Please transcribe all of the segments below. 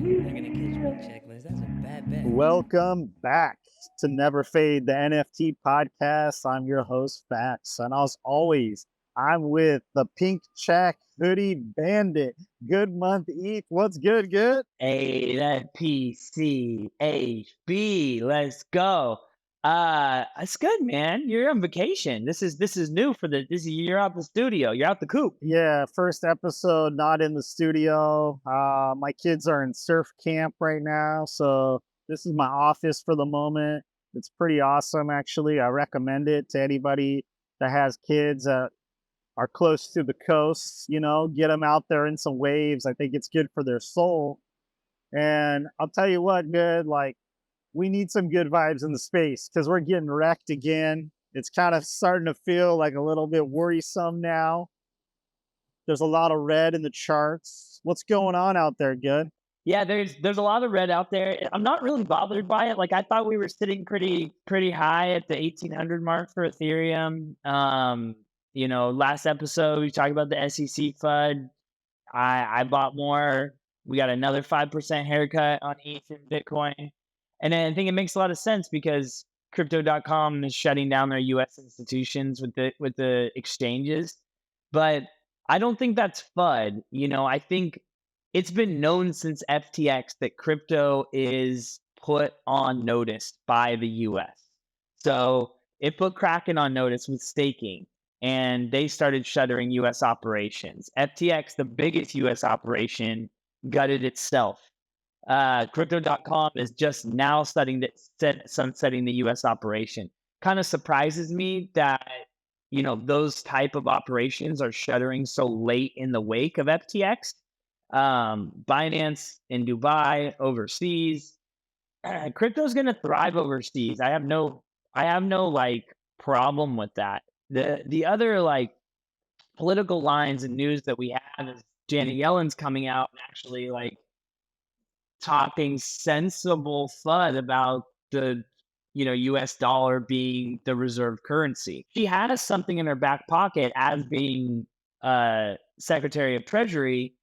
They're gonna catch my checklist. That's a bad bet. Welcome back to Never Fade, the NFT podcast. I'm your host, FaXx. And as always, I'm with the pink check hoodie bandit. Good month, ETH. What's good? Good? Hey, that PCHB. Let's go. It's good, man. You're on vacation. This is new for you're out the studio. You're out the coop. Yeah, first episode, not in the studio. My kids are in surf camp right now. So this is my office for the moment. It's pretty awesome, actually. I recommend it to anybody that has kids that are close to the coast, get them out there in some waves. I think it's good for their soul. And I'll tell you what, good, like we need some good vibes in the space because we're getting wrecked again. It's kind of starting to feel like a little bit worrisome now. There's a lot of red in the charts. What's going on out there, good? Yeah, there's a lot of red out there. I'm not really bothered by it. Like I thought we were sitting pretty high at the 1800 mark for Ethereum. Last episode we talked about the SEC FUD. I bought more. We got another 5% haircut on ETH and Bitcoin. And then I think it makes a lot of sense because crypto.com is shutting down their US institutions with the exchanges. But I don't think that's FUD. I think it's been known since FTX that crypto is put on notice by the US. So it put Kraken on notice with staking and they started shuttering US operations. FTX, the biggest US operation, gutted itself. Crypto.com is just now sunsetting the US operation. Kind of surprises me that those type of operations are shuttering so late in the wake of FTX. Binance in Dubai, overseas. Crypto's gonna thrive overseas. I have no like problem with that. The other like political lines and news that we have is Janet Yellen's coming out and actually like talking sensible FUD about the US dollar being the reserve currency. She has something in her back pocket as being Secretary of Treasury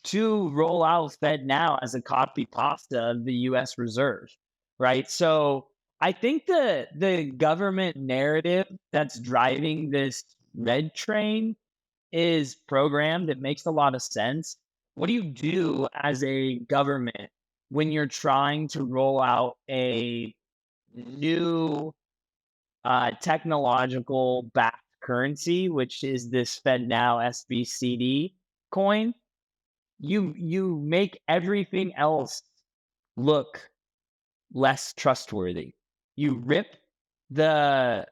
to roll out Fed now as a copy pasta of the US reserve, right? So I think the government narrative that's driving this red train is programmed. It makes a lot of sense. What do you do as a government when you're trying to roll out a new technological backed currency, which is this Fed Now SBCD coin? You make everything else look less trustworthy. You rip the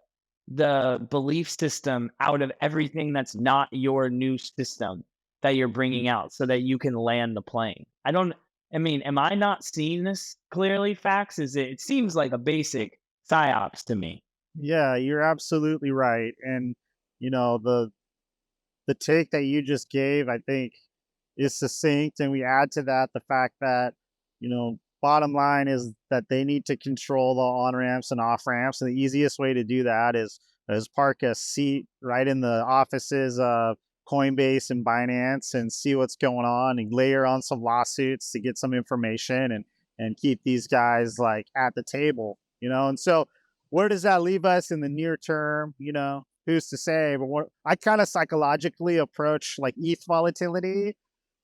belief system out of everything that's not your new system that you're bringing out so that you can land the plane. Am I not seeing this clearly? FaXx, it seems like a basic psyops to me. Yeah, you're absolutely right. And the take that you just gave, I think, is succinct. And we add to that the fact that, bottom line is that they need to control the on ramps and off ramps. And the easiest way to do that is park a seat right in the offices of Coinbase and Binance and see what's going on and layer on some lawsuits to get some information and keep these guys like at the table, And so where does that leave us in the near term? Who's to say? But I kind of psychologically approach like ETH volatility,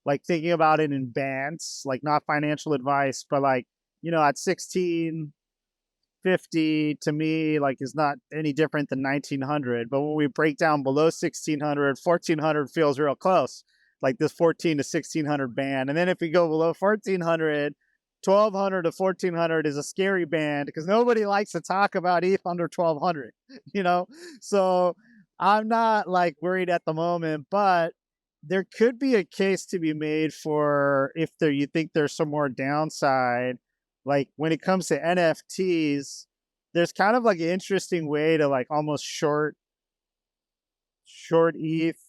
like thinking about it in bands, like not financial advice, but like, at 1650 to me, like is not any different than 1900. But when we break down below 1600, 1400 feels real close, like this 14 to 1600 band. And then if we go below 1400, 1200 to 1400 is a scary band because nobody likes to talk about ETH under 1200, So I'm not like worried at the moment, but there could be a case to be made for if you think there's some more downside. Like when it comes to NFTs, there's kind of like an interesting way to like almost short ETH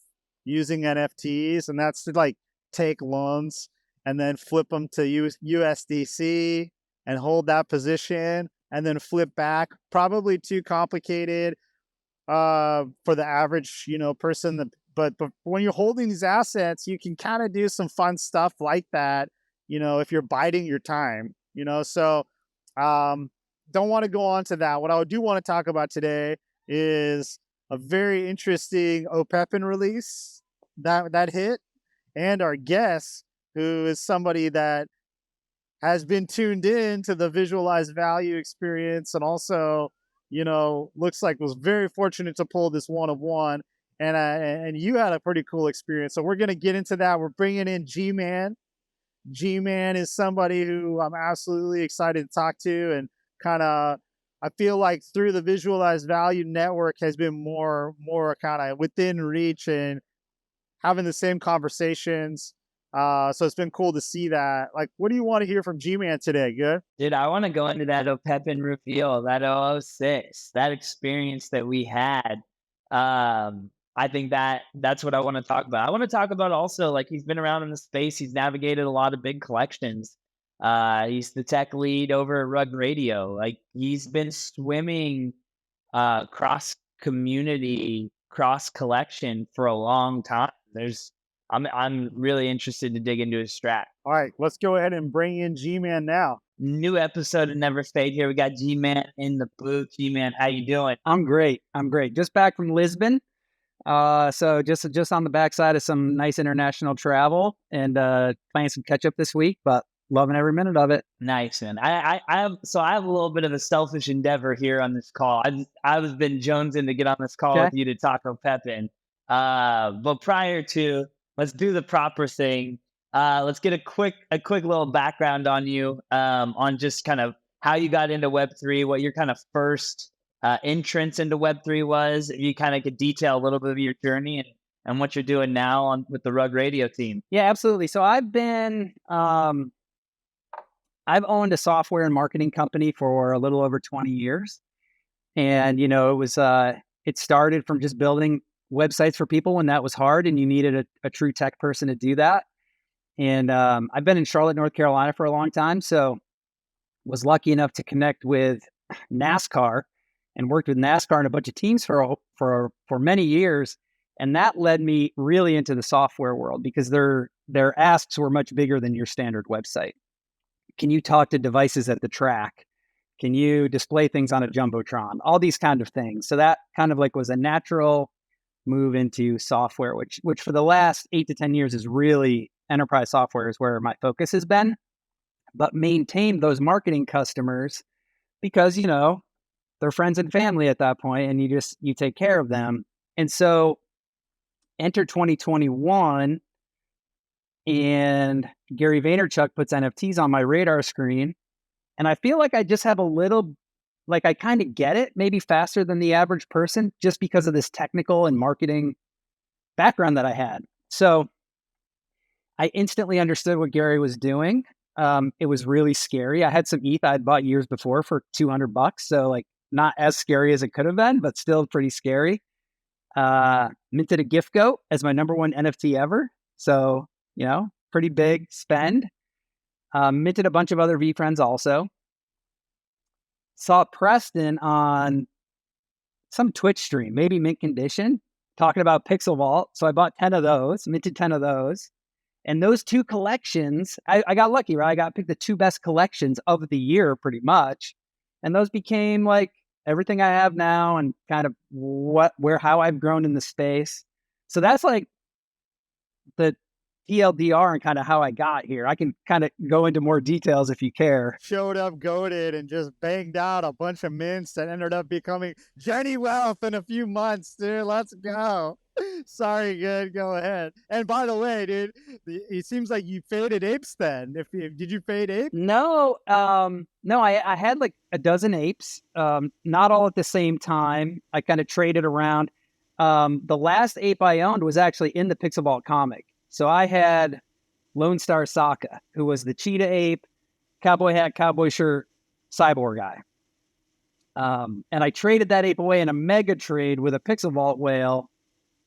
using NFTs, and that's to like take loans and then flip them to USDC and hold that position and then flip back. Probably too complicated for the average, person. But when you're holding these assets, you can kind of do some fun stuff like that if you're biding your time, so don't want to go on to that. What I do want to talk about today is a very interesting Opepen release that hit, and our guest, who is somebody that has been tuned in to the visualized value experience, and also, looks like was very fortunate to pull this one of one. And you had a pretty cool experience. So we're going to get into that. We're bringing in GMAN. GMAN is somebody who I'm absolutely excited to talk to, and I feel like through the visualized value network has been more kind of within reach and having the same conversations. So it's been cool to see that. Like, what do you want to hear from G-Man today? Good? Dude, I want to go into that Opepen reveal, that 006, that experience that we had. I think that's what I want to talk about. I want to talk about also, like, he's been around in the space. He's navigated a lot of big collections. He's the tech lead over at Rug Radio. Like, he's been swimming cross community, cross collection for a long time. I'm really interested to dig into his strat. All right, let's go ahead and bring in G-Man now. New episode of Never Fade here. We got G-Man in the booth. G-Man, how you doing? I'm great. Just back from Lisbon. So just on the backside of some nice international travel, and playing some catch up this week, but loving every minute of it. Nice, man. I have a little bit of a selfish endeavor here on this call. I've been jonesing to get on this call with you to talk Opepen. But prior to, let's do the proper thing. Let's get a quick little background on you, on just kind of how you got into Web3, what your kind of first entrance into Web3 was. If you kind of could detail a little bit of your journey and what you're doing now with the Rug Radio team. Yeah, absolutely. So I've owned a software and marketing company for a little over 20 years. And, it started from just building websites for people when that was hard and you needed a true tech person to do that. And I've been in Charlotte, North Carolina for a long time. So was lucky enough to connect with NASCAR and worked with NASCAR and a bunch of teams for many years. And that led me really into the software world because their asks were much bigger than your standard website. Can you talk to devices at the track? Can you display things on a Jumbotron? All these kind of things. So that kind of like was a natural move into software, which for the last 8 to 10 years is really enterprise software is where my focus has been. But maintain those marketing customers because, they're friends and family at that point and you take care of them. And so enter 2021 and Gary Vaynerchuk puts NFTs on my radar screen. And I feel like I just have I kind of get it, maybe faster than the average person, just because of this technical and marketing background that I had. So I instantly understood what Gary was doing. It was really scary. I had some ETH I had bought years before for $200. So like not as scary as it could have been, but still pretty scary. Minted a gift goat as my number one NFT ever. So, pretty big spend. Minted a bunch of other VFriends also. Saw Preston on some Twitch stream, maybe mint condition, talking about Pixel Vault. So I bought 10 of those, minted 10 of those. And those two collections, I got lucky, right? I got picked the two best collections of the year pretty much. And those became like everything I have now and kind of how I've grown in the space. So that's like the TLDR and kind of how I got here. I can kind of go into more details if you care. Showed up goated and just banged out a bunch of mints that ended up becoming Jenny Wealth in a few months, dude. Let's go. Sorry, good. Go ahead. And by the way, dude, it seems like you faded apes then. Did you fade ape? No, I had like a dozen apes, not all at the same time. I kind of traded around. The last ape I owned was actually in the Pixel Vault comic. So I had Lone Star Sokka, who was the cheetah ape, cowboy hat, cowboy shirt, cyborg guy. And I traded that ape away in a mega trade with a Pixel Vault whale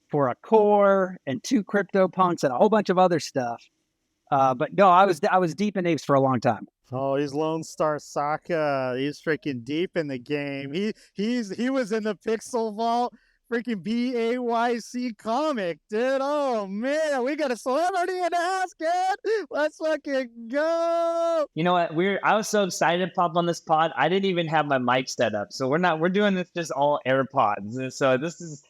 for a core and 2 crypto punks and a whole bunch of other stuff. But no, I was deep in apes for a long time. Oh, he's Lone Star Sokka. He's freaking deep in the game. He was in the Pixel Vault freaking BAYC comic, dude. Oh man, we got a celebrity in the house, kid. Let's fucking go. You know what? I was so excited to pop on this pod. I didn't even have my mic set up. So we're doing this just all AirPods. And so this is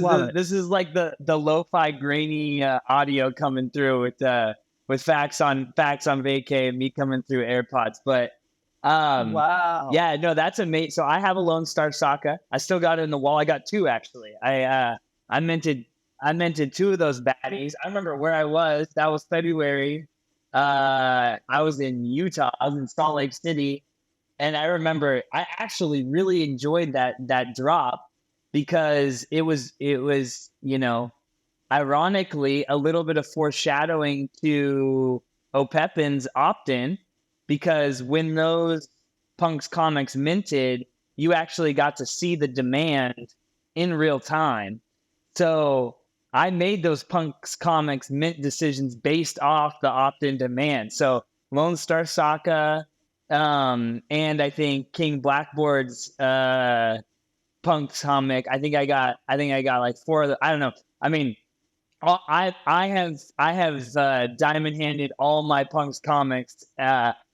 like the lo-fi grainy audio coming through with FaXx on vacay and me coming through AirPods. But Wow. yeah, no, that's amazing. So I have a Lone Star Saka. I still got it in the wall. I got two actually. I minted two of those baddies. I remember where I was. That was February. I was in Utah. I was in Salt Lake City, and I remember I actually really enjoyed that drop because it was ironically a little bit of foreshadowing to Opepen's opt-in, because when those Punks comics minted, you actually got to see the demand in real time. So I made those Punks comics mint decisions based off the opt-in demand. So Lone Star Saka, and I think King Blackboard's Punks comic. I think I got like four of the. I don't know. I mean, I have diamond handed all my Punks comics.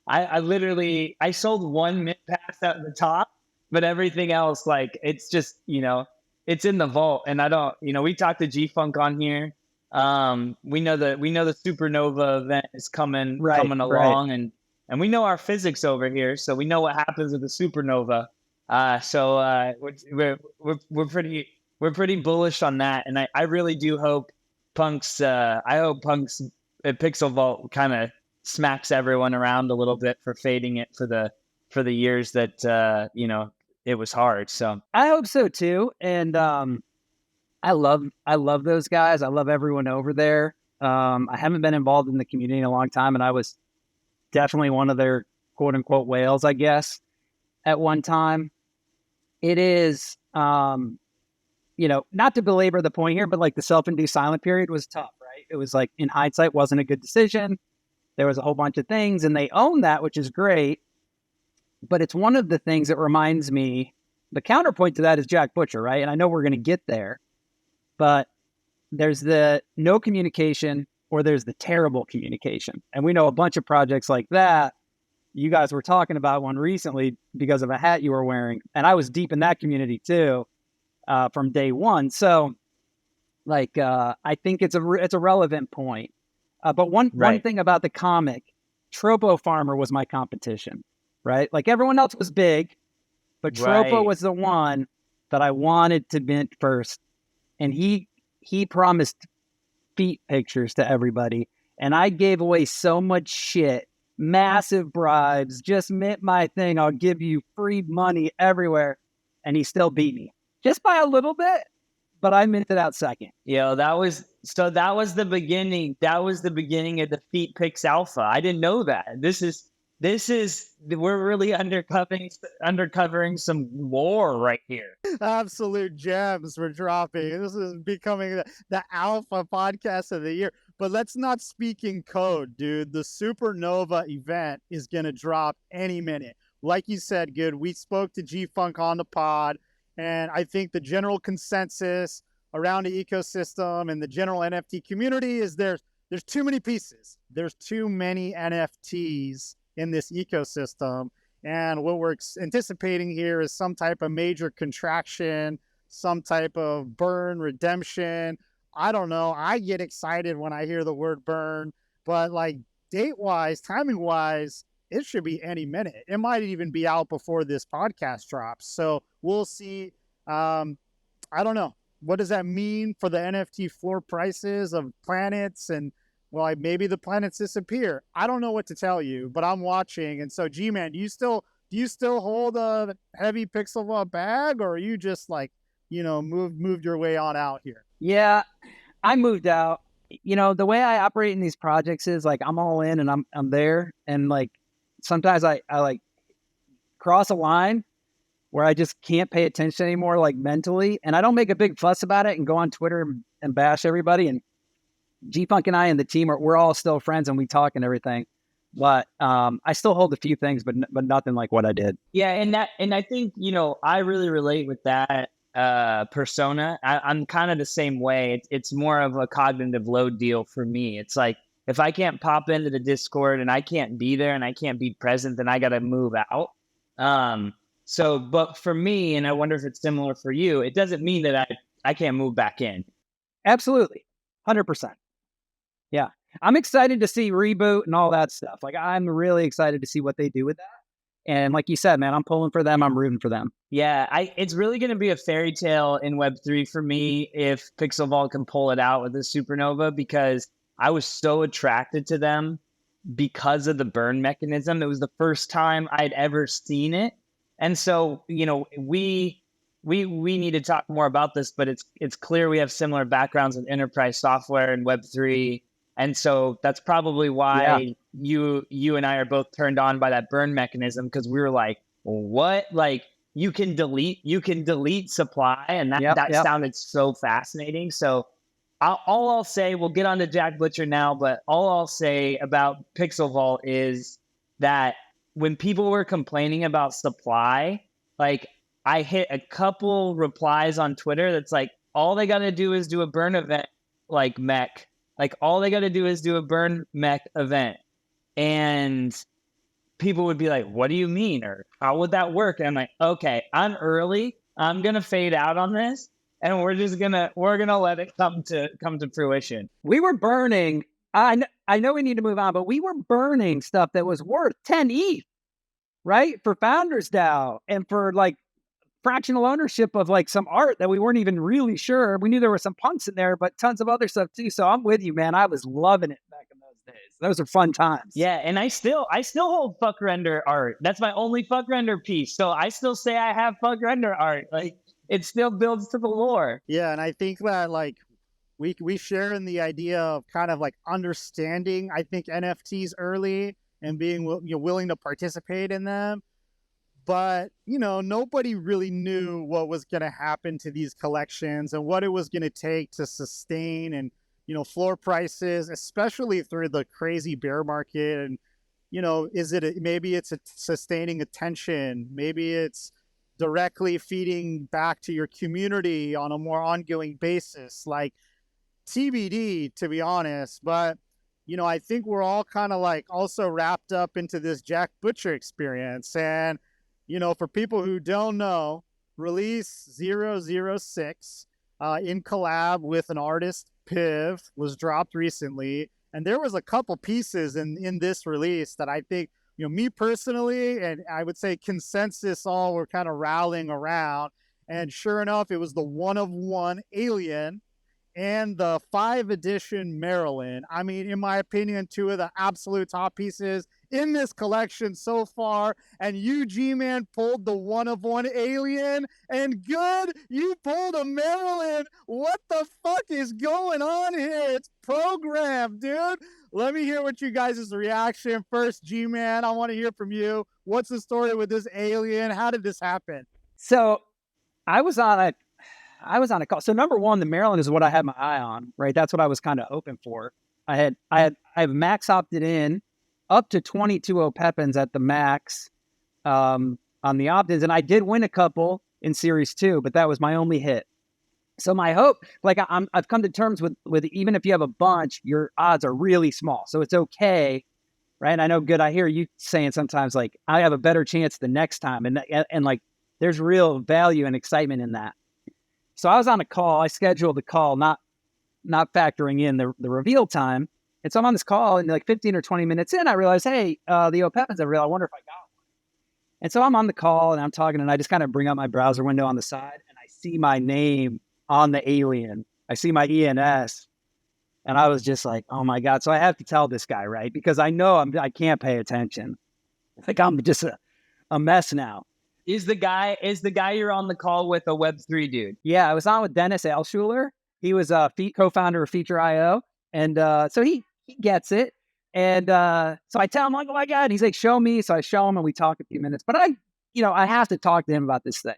I literally sold one mint pass at the top, but everything else, like, it's just, it's in the vault. And I don't, we talked to G Funk on here. We know the Supernova event is coming along, and we know our physics over here, so we know what happens with the Supernova. So we're pretty bullish on that, and I really do hope Punks at Pixel Vault kind of smacks everyone around a little bit for fading it for the years that it was hard. So I hope so too. And I love those guys. I love everyone over there. I haven't been involved in the community in a long time, and I was definitely one of their quote unquote whales, I guess, at one time. It is not to belabor the point here, but like the self-induced silent period was tough, right? It was like, in hindsight, wasn't a good decision. There was a whole bunch of things, and they own that, which is great. But it's one of the things that reminds me, the counterpoint to that is Jack Butcher, right? And I know we're going to get there, but there's the no communication or there's the terrible communication. And we know a bunch of projects like that. You guys were talking about one recently because of a hat you were wearing. And I was deep in that community too, from day one. So like, I think it's a relevant point. But one thing about the comic, Tropo Farmer was my competition, right? Like, everyone else was big, but Tropo was the one that I wanted to mint first. And he promised feet pictures to everybody. And I gave away so much shit, massive bribes, just mint my thing. I'll give you free money everywhere. And he still beat me just by a little bit, but I minted out second. That was the beginning. That was the beginning of the Feet Picks Alpha. I didn't know that. We're really undercovering some lore right here. Absolute gems we're dropping. This is becoming the alpha podcast of the year. But let's not speak in code, dude. The Supernova event is going to drop any minute. Like you said, Good, we spoke to G-Funk on the pod, and I think the general consensus around the ecosystem and the general NFT community is there's too many pieces. There's too many NFTs in this ecosystem. And what we're anticipating here is some type of major contraction, some type of burn, redemption. I don't know. I get excited when I hear the word burn, but like date-wise, timing-wise, it should be any minute. It might even be out before this podcast drops. So we'll see. I don't know. What does that mean for the NFT floor prices of planets? And well, maybe the planets disappear. I don't know what to tell you, but I'm watching. And so, G-Man, do you still hold a heavy Pixel Vault bag, or are you just like, moved your way on out here? Yeah, I moved out. The way I operate in these projects is like, I'm all in and I'm there. And like, sometimes I like cross a line where I just can't pay attention anymore, like mentally. And I don't make a big fuss about it and go on Twitter and bash everybody. And G-Funk and I and the team we're all still friends and we talk and everything. But I still hold a few things, but nothing like what I did. Yeah, and I think, I really relate with that. persona. I'm kind of the same way. It's more of a cognitive load deal for me. It's like, if I can't pop into the Discord and I can't be there and I can't be present, then I got to move out. So, but for me, and I wonder if it's similar for you, it doesn't mean that I can't move back in. Absolutely. 100%. Yeah. I'm excited to see Reboot and all that stuff. Like, I'm really excited to see what they do with that. And like you said, man, I'm pulling for them. I'm rooting for them. Yeah, it's really going to be a fairy tale in Web3 for me if Pixelvault can pull it out with the Supernova, because I was so attracted to them because of the burn mechanism. It was the first time I'd ever seen it. And so, you know, we need to talk more about this, but it's clear we have similar backgrounds in enterprise software and Web3. And so that's probably why you and I are both turned on by that burn mechanism, because we were like, what? Like, you can delete supply, and that sounded so fascinating. So all I'll say, we'll get on to Jack Butcher now, but all I'll say about Pixelvault is that when people were complaining about supply, like, I hit a couple replies on Twitter that's like, all they got to do is do a burn event, like mech. Like, all they got to do is do a burn mech event. And people would be like, what do you mean? Or how would that work? And I'm like, okay, I'm early. I'm going to fade out on this. And we're going to let it come to fruition. We were burning. I know we need to move on, but we were burning stuff that was worth 10 ETH, right? For Founders DAO and for like fractional ownership of like some art that we weren't even really sure. We knew there were some punks in there, but tons of other stuff too. So I'm with you, man. I was loving it back in those days. Those are fun times. Yeah, and I still hold fuck render art. That's my only fuck render piece. So I still say I have fuck render art. Like, it still builds to the lore. Yeah, and I think that like we share in the idea of kind of like understanding, I think, NFTs early and being willing to participate in them. But, you know, nobody really knew what was going to happen to these collections and what it was going to take to sustain and, you know, floor prices, especially through the crazy bear market. And, you know, maybe it's sustaining attention. Maybe it's directly feeding back to your community on a more ongoing basis, like TBD, to be honest. But, you know, I think we're all kind of like also wrapped up into this Jack Butcher experience. And, you know, for people who don't know, release 006 in collab with an artist, Piv, was dropped recently. And there was a couple pieces in this release that I think, you know, me personally, and I would say consensus, all were kind of rallying around. And sure enough, it was the 1-of-1 Alien and the 5 edition Maryland. I mean, in my opinion, two of the absolute top pieces in this collection so far. And you, G-Man, pulled the 1-of-1 Alien, and Good, you pulled a Maryland. What the fuck is going on here? It's programmed, dude. Let me hear what you guys' reaction. First, G-Man, I want to hear from you. What's the story with this Alien? How did this happen? So I was on a call. So number one, the Maryland is what I had my eye on, right? That's what I was kind of hoping for. I have max opted in up to 22 Opepens at the max on the opt-ins. And I did win a couple in series 2, but that was my only hit. So my hope, like I've come to terms with even if you have a bunch, your odds are really small. So it's okay, right? I know, Good, I hear you saying sometimes like I have a better chance the next time. And like there's real value and excitement in that. So I was on a call. I scheduled the call, not factoring in the reveal time. And so I'm on this call, and like 15 or 20 minutes in, I realized, hey, the Opepens are real. I wonder if I got one. And so I'm on the call, and I'm talking, and I just kind of bring up my browser window on the side, and I see my name on the Alien. I see my ENS, and I was just like, oh my God. So I have to tell this guy, right? Because I know I can't pay attention. Like I'm just a mess now. Is the guy you're on the call with a Web3 dude? Yeah, I was on with Dennis Alschuler. He was a co-founder of Feature.io. And so he gets it. And so I tell him, like, oh my God. And he's like, show me. So I show him and we talk a few minutes. But I have to talk to him about this thing.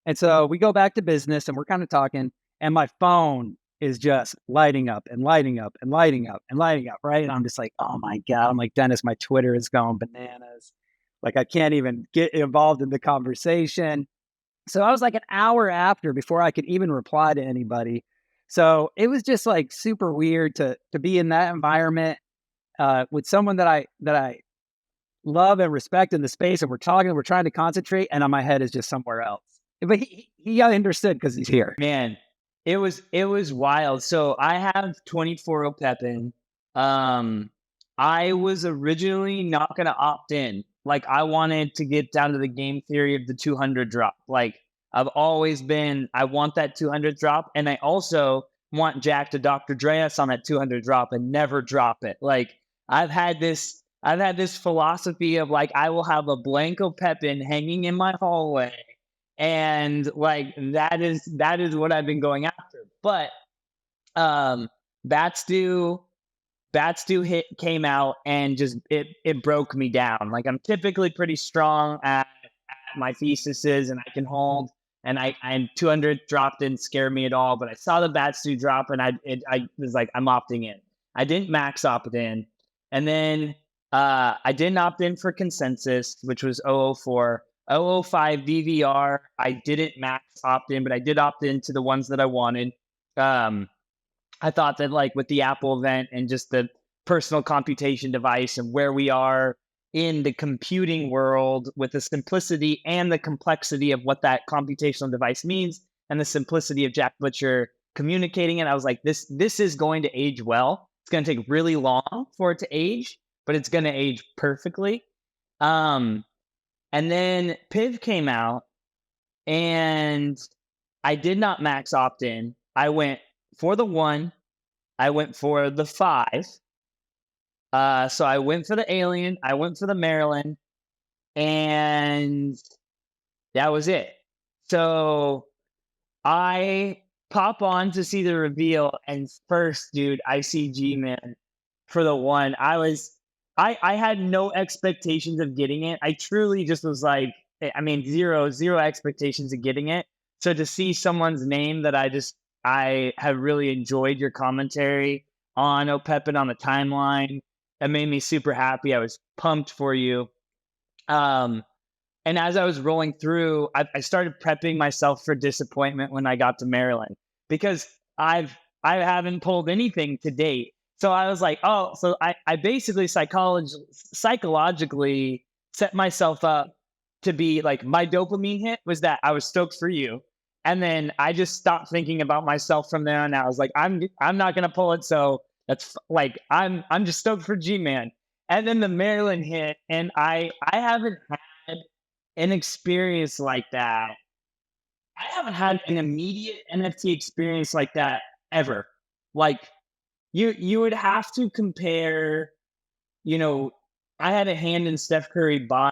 And so we go back to business and we're kind of talking. And my phone is just lighting up and lighting up and lighting up and lighting up, right? And I'm just like, oh my God. I'm like, Dennis, my Twitter is going bananas. Like I can't even get involved in the conversation. So I was like an hour after before I could even reply to anybody. So it was just like super weird to be in that environment with someone that I love and respect in the space, and we're talking, we're trying to concentrate, and my head is just somewhere else. But he understood because he's here. Man, it was wild. So I have 24 Opepen. I was originally not gonna opt in. Like, I wanted to get down to the game theory of the 200 drop. Like, I've always been, I want that 200 drop, and I also want Jack to Dr. Dre us on that 200 drop and never drop it. Like, I've had this philosophy of like, I will have a blank Opepen hanging in my hallway, and like that is what I've been going after. But Bats Do hit came out and just it broke me down. Like, I'm typically pretty strong at my theses, and I can hold. And I'm 200 drop didn't scare me at all. But I saw the Bats Do drop, and I was like, I'm opting in. I didn't max opt in, and then I didn't opt in for consensus, which was 004. 005 VVR, I didn't max opt in, but I did opt into the ones that I wanted. I thought that, like, with the Apple event and just the personal computation device and where we are in the computing world with the simplicity and the complexity of what that computational device means and the simplicity of Jack Butcher communicating it, I was like, this is going to age well. It's going to take really long for it to age, but it's going to age perfectly. And then Piv came out, and I did not max opt in. I went for the 1. I went for the 5. So I went for the Alien. I went for the Maryland. And that was it. So I pop on to see the reveal. And first, dude, I see GMAN for the 1. I had no expectations of getting it. I truly just was like, I mean, zero expectations of getting it. So to see someone's name that I have really enjoyed your commentary on Opepen on the timeline, that made me super happy. I was pumped for you. And as I was rolling through, I started prepping myself for disappointment when I got to Maryland, because I haven't pulled anything to date. So I was like, oh, so I basically psychologically set myself up to be like, my dopamine hit was that I was stoked for you. And then I just stopped thinking about myself from there on out. I was like, I'm not going to pull it. So that's like, I'm just stoked for G-Man. And then the Maryland hit, and I haven't had an experience like that. I haven't had an immediate NFT experience like that ever. Like, you would have to compare, I had a hand in Steph Curry buying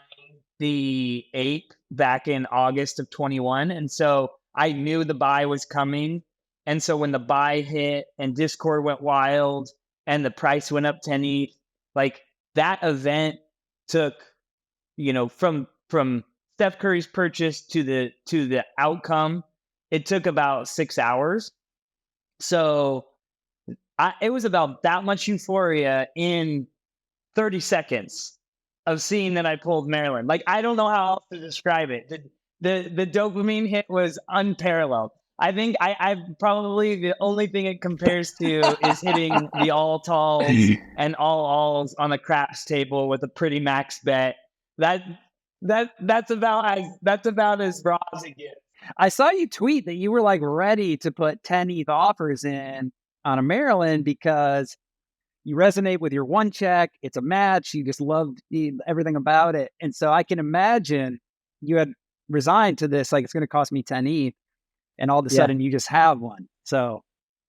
the ape back in August of 21. And so I knew the buy was coming. And so when the buy hit and Discord went wild and the price went up 10 ETH, like, that event took, from Steph Curry's purchase to the outcome, it took about 6 hours. So it was about that much euphoria in 30 seconds of seeing that I pulled Maryland. Like, I don't know how else to describe it. The dopamine hit was unparalleled. I think I probably the only thing it compares to is hitting the all talls and all alls on the craps table with a pretty max bet. That's about as raw as it gets. I saw you tweet that you were like ready to put 10 ETH offers in on a Maryland because you resonate with your one check. It's a match. You just loved everything about it. And so I can imagine you had resigned to this, like, it's going to cost me 10 ETH. And all of a sudden you just have one. So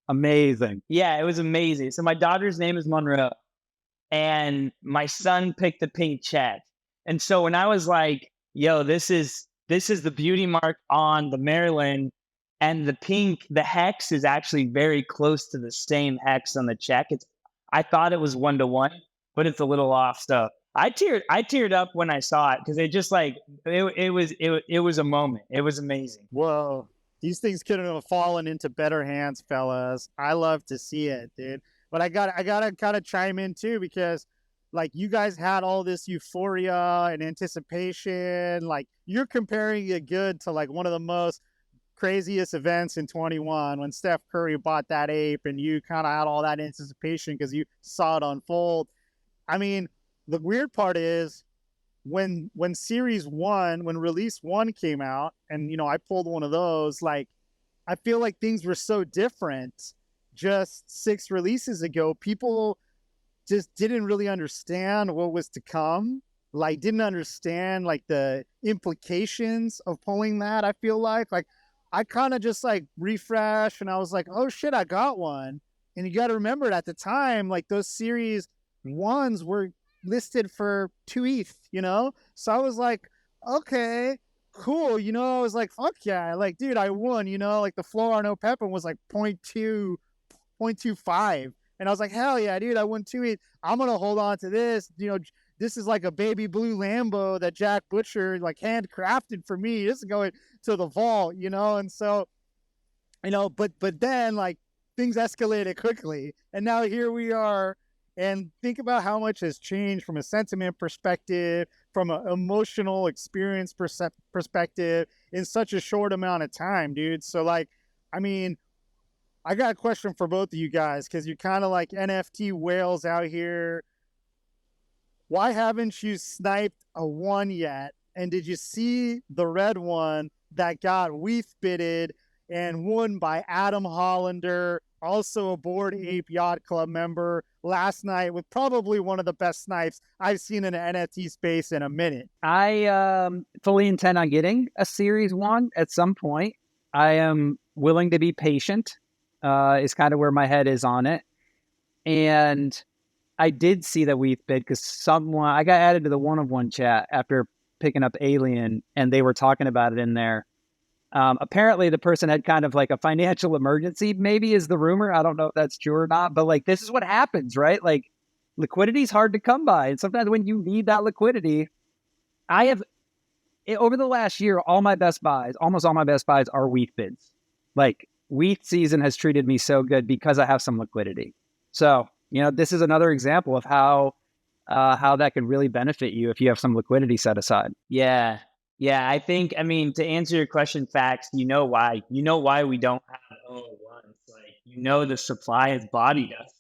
amazing. Yeah, it was amazing. So my daughter's name is Monroe, and my son picked the pink check. And so when I was like, yo, this is the beauty mark on the Maryland, and the hex is actually very close to the same hex on the check. I thought it was 1-to-1, but it's a little off. So I teared up when I saw it, because it just like it was a moment. It was amazing. Whoa. These things couldn't have fallen into better hands, fellas. I love to see it, dude. But I gotta kind of chime in too, because like you guys had all this euphoria and anticipation. Like you're comparing it good to like one of the most craziest events in 21 when Steph Curry bought that ape and you kind of had all that anticipation because you saw it unfold. I mean, the weird part is when series one, when release one came out, and you know, I pulled one of those, like I feel like things were so different just 6 releases ago. People just didn't really understand what was to come, like didn't understand like the implications of pulling that. I feel like I kind of just like refresh and I was like, oh shit, I got one. And you got to remember at the time, like those series ones were listed for 2 ETH, you know? So I was like, okay, cool. You know, I was like, fuck yeah. Like, dude, I won, you know, like the floor on Opepen was like 0.25. And I was like, hell yeah, dude, I won 2 ETH. I'm going to hold on to this. You know, this is like a baby blue Lambo that Jack Butcher like handcrafted for me. This is going to the vault, you know? And so, you know, but then like things escalated quickly. And now here we are. And think about how much has changed from a sentiment perspective, from an emotional experience perspective in such a short amount of time, dude. So like, I mean, I got a question for both of you guys because you're kind of like NFT whales out here. Why haven't you sniped a one yet? And did you see the red one that got WETH bidded and won by Adam Hollander, also a Bored Ape Yacht Club member, last night with probably one of the best snipes I've seen in the NFT space in a minute? I fully intend on getting a series one at some point. I am willing to be patient, is kind of where my head is on it. And I did see that WETH bid because I got added to the one-of-one chat after picking up Alien, and they were talking about it in there. Apparently the person had kind of like a financial emergency, maybe is the rumor. I don't know if that's true or not, but like, this is what happens, right? Like liquidity is hard to come by. And sometimes when you need that liquidity, over the last year, almost all my best buys are WETH bids. Like WETH season has treated me so good because I have some liquidity. So, you know, this is another example of how that can really benefit you if you have some liquidity set aside. Yeah. Yeah. I mean, to answer your question, FaXx, you know why we don't have ones. Like, you know, the supply has bodied us.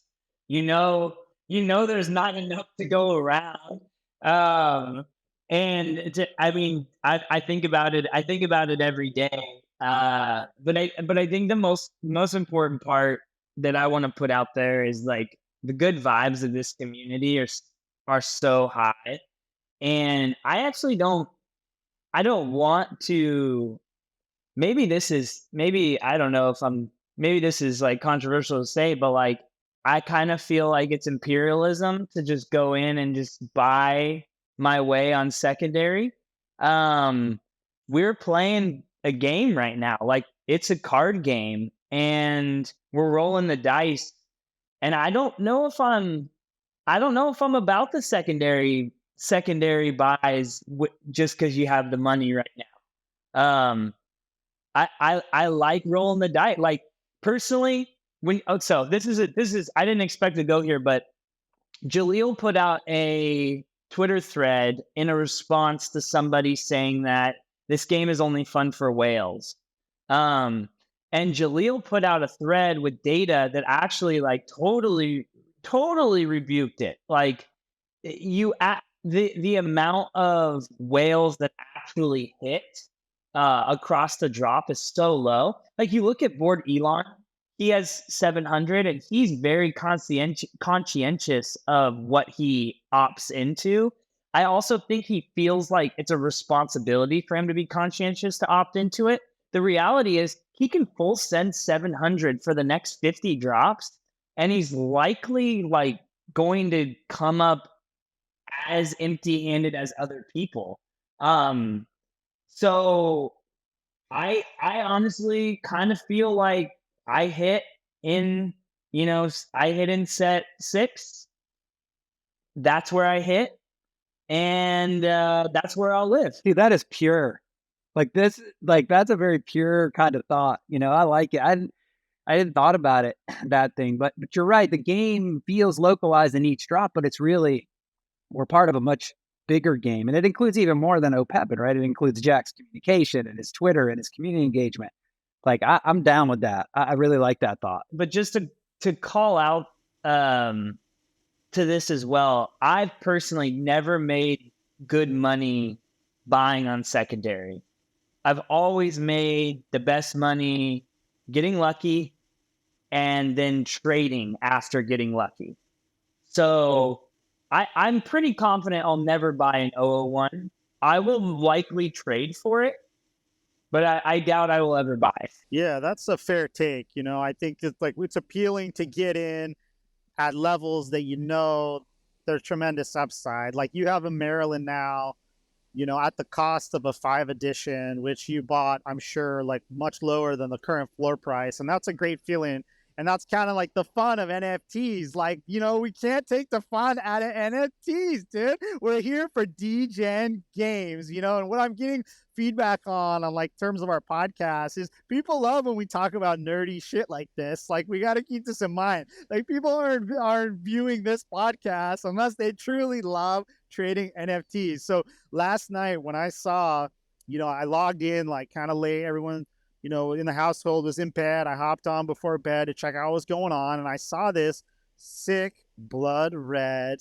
You know, there's not enough to go around. I mean, I think about it. I think about it every day. But I think the most important part that I want to put out there is like the good vibes of this community are so high, and I don't want to. Maybe this is I don't know if maybe this is like controversial to say, but like I kind of feel like it's imperialism to just go in and just buy my way on secondary. We're playing a game right now. Like it's a card game and we're rolling the dice. And I don't know if I'm about the secondary buys just because you have the money right now. I like rolling the dice. Like personally, this is I didn't expect to go here, but Jaleel put out a Twitter thread in a response to somebody saying that this game is only fun for whales. And Jaleel put out a thread with data that actually like totally rebuked it. Like the amount of whales that actually hit across the drop is so low. Like you look at Bored Elon, he has 700 and he's very conscientious of what he opts into. I also think he feels like it's a responsibility for him to be conscientious to opt into it. The reality is he can full send 700 for the next 50 drops, and he's likely like going to come up as empty-handed as other people. So I honestly kind of feel like I hit in set 6. That's where I hit, and that's where I'll live. See, that is pure. Like this, like that's a very pure kind of thought. You know, I like it. I hadn't thought about it, that thing, but you're right. The game feels localized in each drop, but it's really we're part of a much bigger game. And it includes even more than Opepen, right? It includes Jack's communication and his Twitter and his community engagement. Like I'm down with that. I really like that thought. But just to call out to this as well, I've personally never made good money buying on secondary. I've always made the best money getting lucky and then trading after getting lucky. So I'm pretty confident I'll never buy an 001. I will likely trade for it, but I doubt I will ever buy it. Yeah, that's a fair take. You know, I think it's like it's appealing to get in at levels that you know there's tremendous upside. Like you have a Maryland now, you know, at the cost of a 5 edition, which you bought, I'm sure, like much lower than the current floor price. And that's a great feeling. And that's kind of like the fun of NFTs. Like, you know, we can't take the fun out of NFTs, dude. We're here for DGen games, you know, and what I'm getting feedback on like terms of our podcast is people love when we talk about nerdy shit like this. Like we got to keep this in mind. Like people aren't viewing this podcast unless they truly love trading NFTs. So last night when I saw, you know, I logged in like kind of late, everyone, you know, in the household was in bed. I hopped on before bed to check out what was going on. And I saw this sick blood red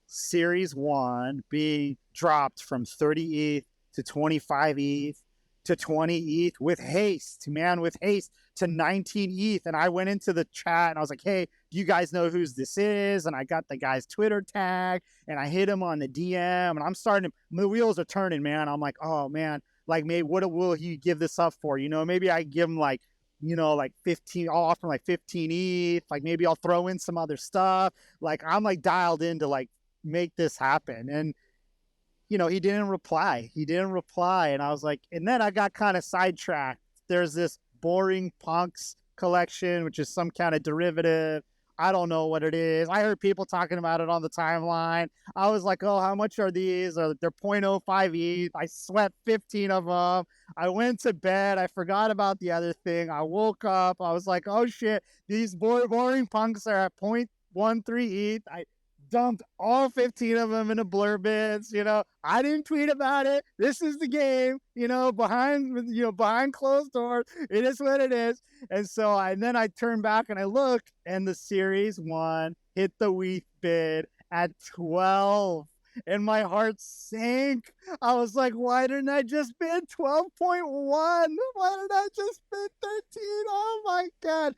Series 1 being dropped from 30 ETH to 25 ETH to 20 ETH with haste, to 19 ETH. And I went into the chat and I was like, hey, do you guys know whose this is? And I got the guy's Twitter tag and I hit him on the DM and I'm starting to, the wheels are turning, man. I'm like, oh man, like maybe what will he give this up for? You know, maybe I give him like, you know, like 15, I'll offer like 15 ETH. Like maybe I'll throw in some other stuff. Like I'm like dialed in to like make this happen. And you know, he didn't reply. And I was like, and then I got kind of sidetracked. There's this Boring Punks collection, which is some kind of derivative. I don't know what it is. I heard people talking about it on the timeline. I was like, oh, how much are these? They're 0.05 ETH. I swept 15 of them. I went to bed. I forgot about the other thing. I woke up. I was like, oh shit, these Boring Punks are at 0.13 ETH. I dumped all 15 of them into blur bits. You know, I didn't tweet about it. This is the game, you know, behind closed doors. It is what it is. And so then I turned back and I looked and the Series 1 hit the WETH bid at 12 and my heart sank. I was like, why didn't I just bid 12.1? Why did I just bid 13? Oh my God.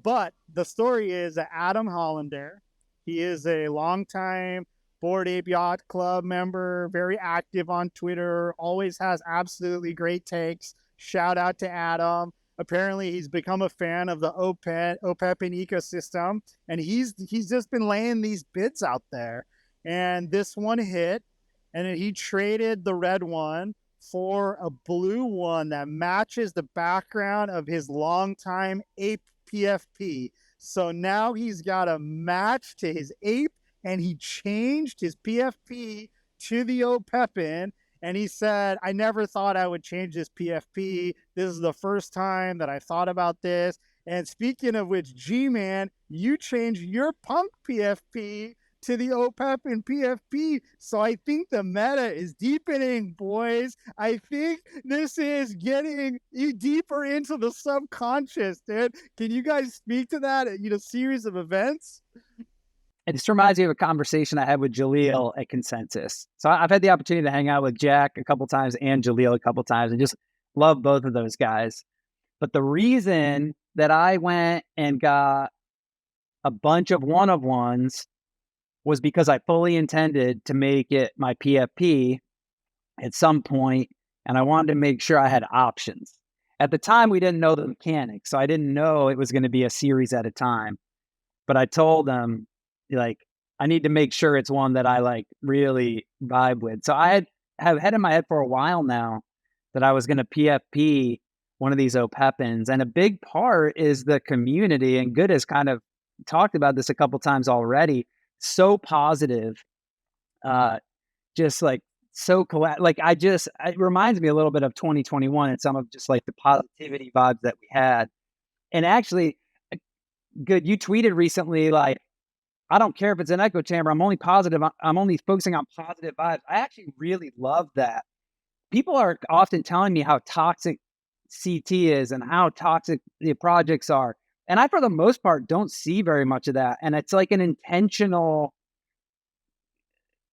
But the story is that Adam Hollander, he is a longtime Bored Ape Yacht Club member, very active on Twitter, always has absolutely great takes. Shout out to Adam. Apparently, he's become a fan of the Opepen ecosystem, and he's just been laying these bids out there. And this one hit, and then he traded the red one for a blue one that matches the background of his longtime Ape PFP. So now he's got a match to his ape and he changed his PFP to the Opepen. And he said, I never thought I would change this PFP. This is the first time that I thought about this. And speaking of which, G-Man, you changed your Punk PFP to the Opepen PFP. So I think the meta is deepening, boys. I think this is getting deeper into the subconscious, dude. Can you guys speak to that, series of events? It just reminds me of a conversation I had with Jaleel at Consensus. So I've had the opportunity to hang out with Jack a couple times and Jaleel a couple times and just love both of those guys. But the reason that I went and got a bunch of one-of-ones was because I fully intended to make it my PFP at some point, and I wanted to make sure I had options. At the time, we didn't know the mechanics, so I didn't know it was going to be a series at a time. But I told them, like, I need to make sure it's one that I, like, really vibe with. So I have had in my head for a while now that I was going to PFP one of these Opepens, and a big part is the community, and Good has kind of talked about this a couple times already. So positive, just like so like it reminds me a little bit of 2021 and some of just like the positivity vibes that we had. And actually, Good, you tweeted recently, like, I don't care if it's an echo chamber. I'm only positive. I'm only focusing on positive vibes. I actually really love that. People are often telling me how toxic CT is and how toxic the projects are. And I, for the most part, don't see very much of that. And it's like an intentional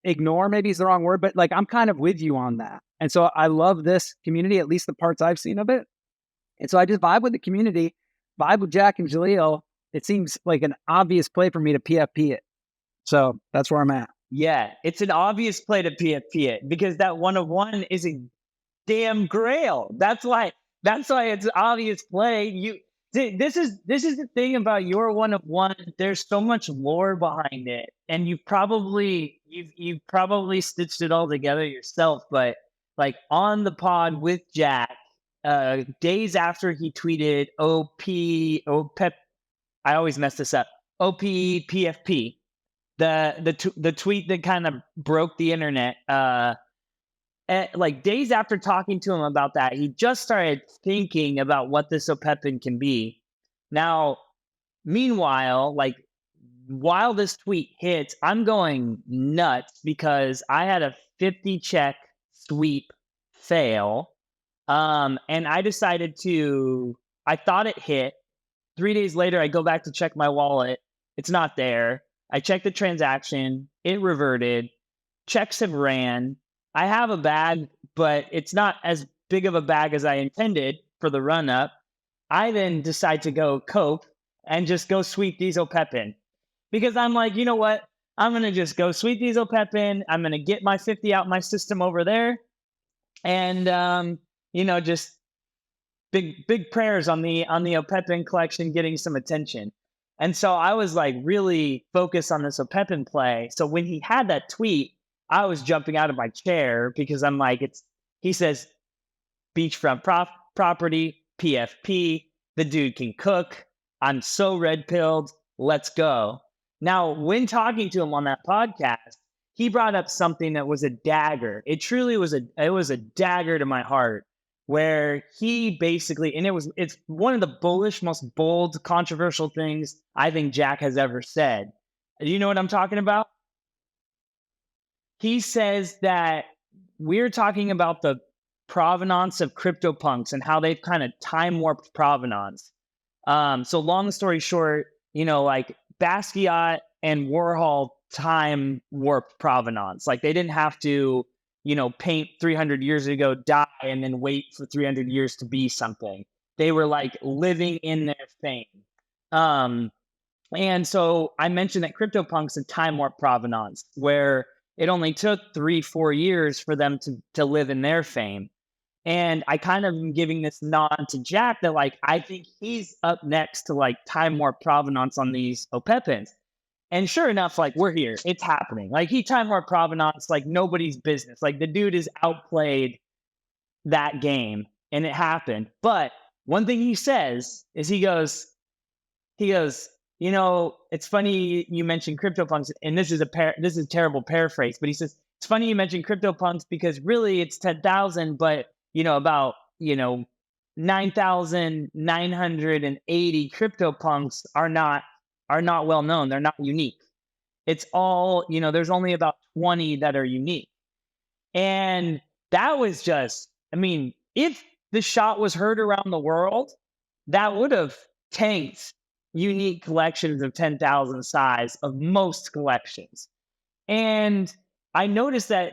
ignore, maybe is the wrong word, but like I'm kind of with you on that. And so I love this community, at least the parts I've seen of it. And so I just vibe with the community, vibe with Jack and Jaleel. It seems like an obvious play for me to PFP it. So that's where I'm at. Yeah, it's an obvious play to PFP it because that 1 of 1 is a damn grail. That's why it's an obvious play. This is the thing about your 1 of 1. There's so much lore behind it, and you've probably stitched it all together yourself. But like on the pod with Jack, days after he tweeted OPEP, I always mess this up. OPPFP, the tweet that kind of broke the internet. Like days after talking to him about that, he just started thinking about what this Opepen can be. Now, meanwhile, like while this tweet hits, I'm going nuts because I had a 50 check sweep fail. And I decided I thought it hit. 3 days later, I go back to check my wallet. It's not there. I checked the transaction. It reverted. Checks have ran. I have a bag, but it's not as big of a bag as I intended for the run up. I then decide to go cope and just go sweep these Opepen because I'm like, you know what? I'm going to just go sweep these Opepen. I'm going to get my 50 out my system over there. And, just big prayers on the Opepen collection getting some attention. And so I was like really focused on this Opepen play. So when he had that tweet, I was jumping out of my chair because I'm like, he says beachfront property, PFP, the dude can cook. I'm so red pilled. Let's go. Now, when talking to him on that podcast, he brought up something that was a dagger. It truly was a dagger to my heart, where he basically, and it's one of the most bold, controversial things I think Jack has ever said. Do you know what I'm talking about? He says that we're talking about the provenance of CryptoPunks and how they've kind of time warped provenance. So long story short, like Basquiat and Warhol time warped provenance. Like they didn't have to, paint 300 years ago, die, and then wait for 300 years to be something. They were like living in their fame. And so I mentioned that CryptoPunks a time warp provenance, where it only took 3-4 years for them to live in their fame. And I kind of am giving this nod to Jack that like, I think he's up next to like time warp provenance on these Opepens. And sure enough, like we're here, it's happening. Like he time warp provenance, like nobody's business. Like the dude has outplayed that game and it happened. But one thing he says is he goes, it's funny you mentioned CryptoPunks, and this is a terrible paraphrase, but he says, it's funny you mentioned CryptoPunks because really it's 10,000, but about 9,980 CryptoPunks are not well known. They're not unique. It's all, there's only about 20 that are unique. And that was just, if the shot was heard around the world, that would have tanked unique collections of 10,000 size of most collections. And I noticed that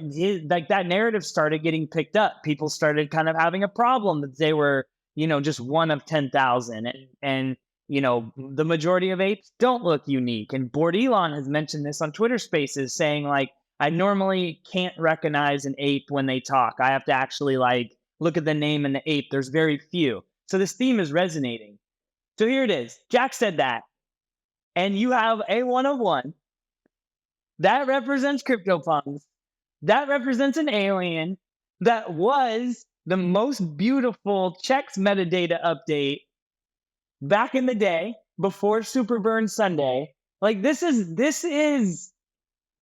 that narrative started getting picked up. People started kind of having a problem that they were, just one of 10,000. And the majority of apes don't look unique. And Bored Elon has mentioned this on Twitter Spaces, saying like, I normally can't recognize an ape when they talk. I have to actually like look at the name and the ape. There's very few. So this theme is resonating. So here it is. Jack said that. And you have a 1 of 1. That represents CryptoPunks. That represents an alien. That was the most beautiful checks metadata update back in the day before Super Burn Sunday. Like this is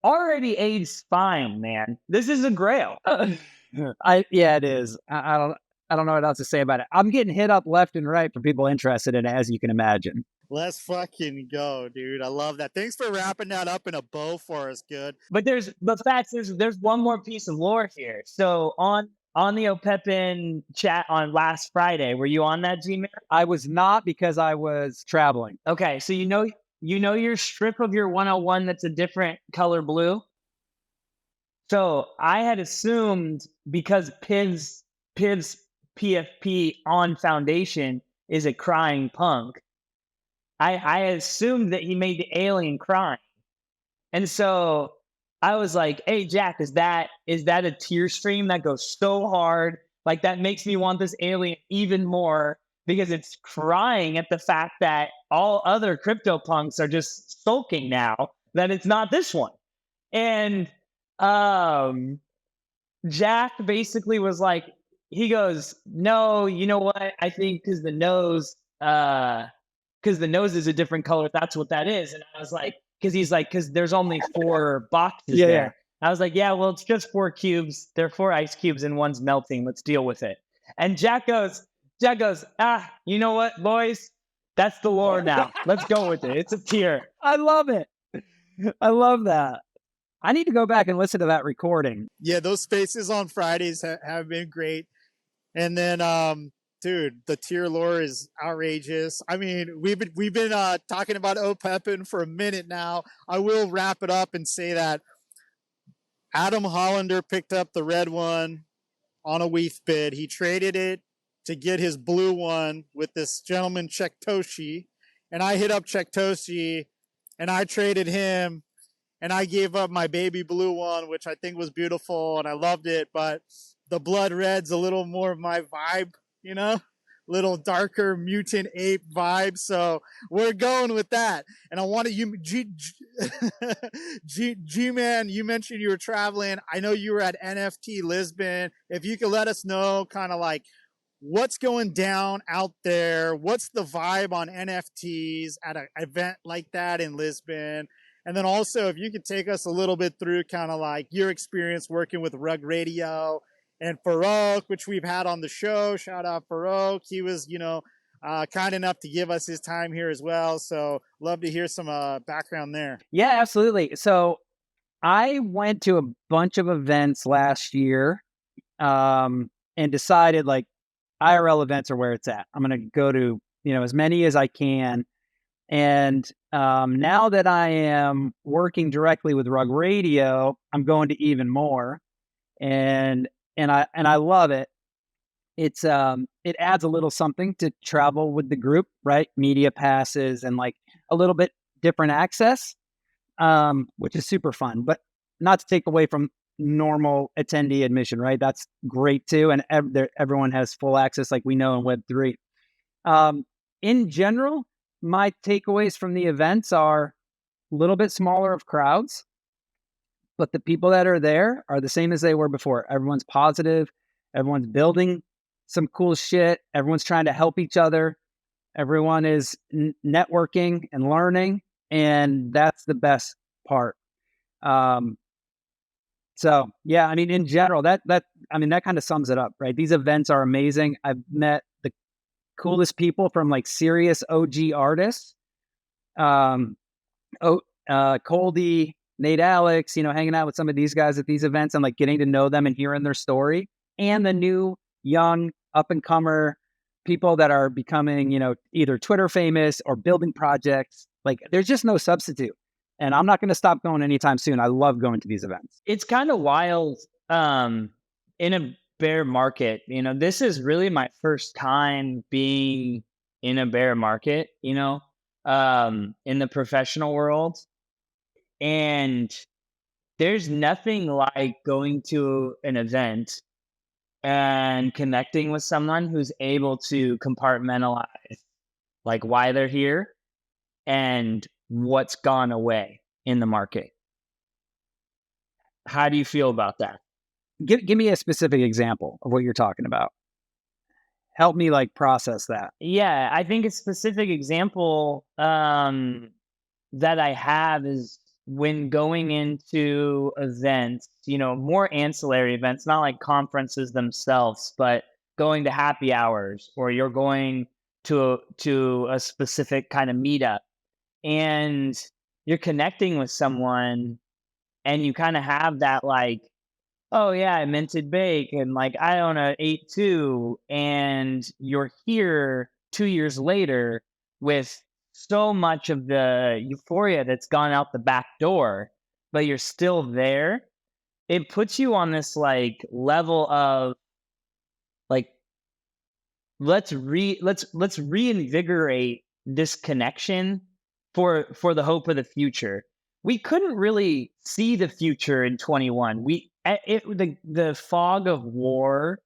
already aged fine, man. This is a grail. Yeah, it is. I don't know what else to say about it. I'm getting hit up left and right for people interested in it, as you can imagine. Let's fucking go, dude. I love that. Thanks for wrapping that up in a bow for us. Good. But FaXx, there's one more piece of lore here. So on the Opepen chat on last Friday, were you on that, GMAN? I was not, because I was traveling. Okay, so you know your strip of your 101 that's a different color blue. So I had assumed, because Piv's PFP on Foundation is a crying punk, I assumed that he made the alien crying. And so I was like, hey, Jack, is that a tear stream that goes so hard? Like, that makes me want this alien even more, because it's crying at the fact that all other crypto punks are just sulking now that it's not this one. And Jack basically was like, he goes, no, you know what? I think because the nose is a different color. That's what that is. And I was like, because there's only 4 boxes Yeah, there. yeah. I was like, yeah, well, it's just 4 cubes. There are 4 ice cubes and one's melting. Let's deal with it. And Jack goes, you know what, boys? That's the lore now. Let's go with it. It's a tier. I love it. I love that. I need to go back and listen to that recording. Yeah, those spaces on Fridays have been great. And then, dude, the tier lore is outrageous. I mean, we've been talking about Opepen for a minute now. I will wrap it up and say that Adam Hollander picked up the red one on a WETH bid. He traded it to get his blue one with this gentleman, Chektoshi. And I hit up Chektoshi and I traded him, and I gave up my baby blue one, which I think was beautiful and I loved it. But the blood red's a little more of my vibe, you know, little darker mutant ape vibe. So we're going with that. And I wanted you, G-Man, you mentioned you were traveling. I know you were at NFT Lisbon. If you could let us know kind of like what's going down out there, what's the vibe on NFTs at an event like that in Lisbon. And then also, if you could take us a little bit through kind of like your experience working with Rug Radio and Farouk, which we've had on the show. Shout out Farouk. He was, kind enough to give us his time here as well. So love to hear some background there. Yeah, absolutely. So I went to a bunch of events last year and decided like IRL events are where it's at. I'm going to go to, as many as I can. And now that I am working directly with Rug Radio, I'm going to even more. And I love it. It's it adds a little something to travel with the group, right? Media passes and like a little bit different access, which is super fun, but not to take away from normal attendee admission, right? That's great too. And everyone has full access like we know in Web3. In general, my takeaways from the events are a little bit smaller of crowds, but the people that are there are the same as they were before. Everyone's positive. Everyone's building some cool shit. Everyone's trying to help each other. Everyone is networking and learning. And that's the best part. So yeah, I mean, in general, that kind of sums it up, right? These events are amazing. I've met the coolest people from like serious OG artists. Coldy, Nate Alex, hanging out with some of these guys at these events and like getting to know them and hearing their story, and the new young up and comer people that are becoming, either Twitter famous or building projects. Like there's just no substitute. And I'm not going to stop going anytime soon. I love going to these events. It's kind of wild in a bear market. This is really my first time being in a bear market, in the professional world. And there's nothing like going to an event and connecting with someone who's able to compartmentalize like why they're here and what's gone away in the market. How do you feel about that? Give me a specific example of what you're talking about. Help me like process that. Yeah, I think a specific example that I have is when going into events, more ancillary events, not like conferences themselves, but going to happy hours, or you're going to a specific kind of meetup, and you're connecting with someone, and you kind of have that like, oh yeah, I minted bake, and like I own a 8.2, and you're here 2 years later with so much of the euphoria that's gone out the back door, but you're still there. It puts you on this like level of like, let's reinvigorate this connection for the hope of the future. We couldn't really see the future in 21. The fog of war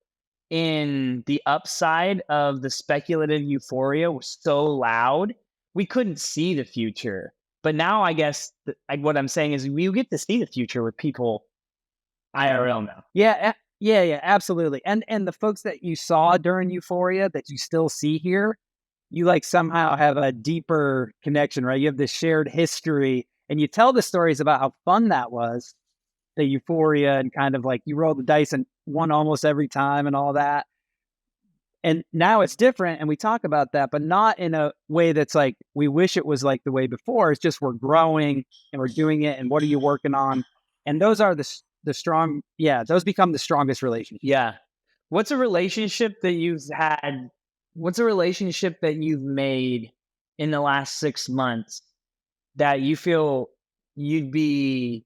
in the upside of the speculative euphoria was so loud, we couldn't see the future. But now I guess like what I'm saying is we get to see the future with people IRL now. Yeah, absolutely. And the folks that you saw during Euphoria that you still see here, you like somehow have a deeper connection, right? You have this shared history, and you tell the stories about how fun that was, the Euphoria, and kind of like you roll the dice and won almost every time and all that. And now it's different, and we talk about that, but not in a way that's like we wish it was like the way before. It's just we're growing and we're doing it, and what are you working on? And those are the strong, those become the strongest relationships. Yeah. What's a relationship that you've had? What's a relationship that you've made in the last 6 months that you feel it'd be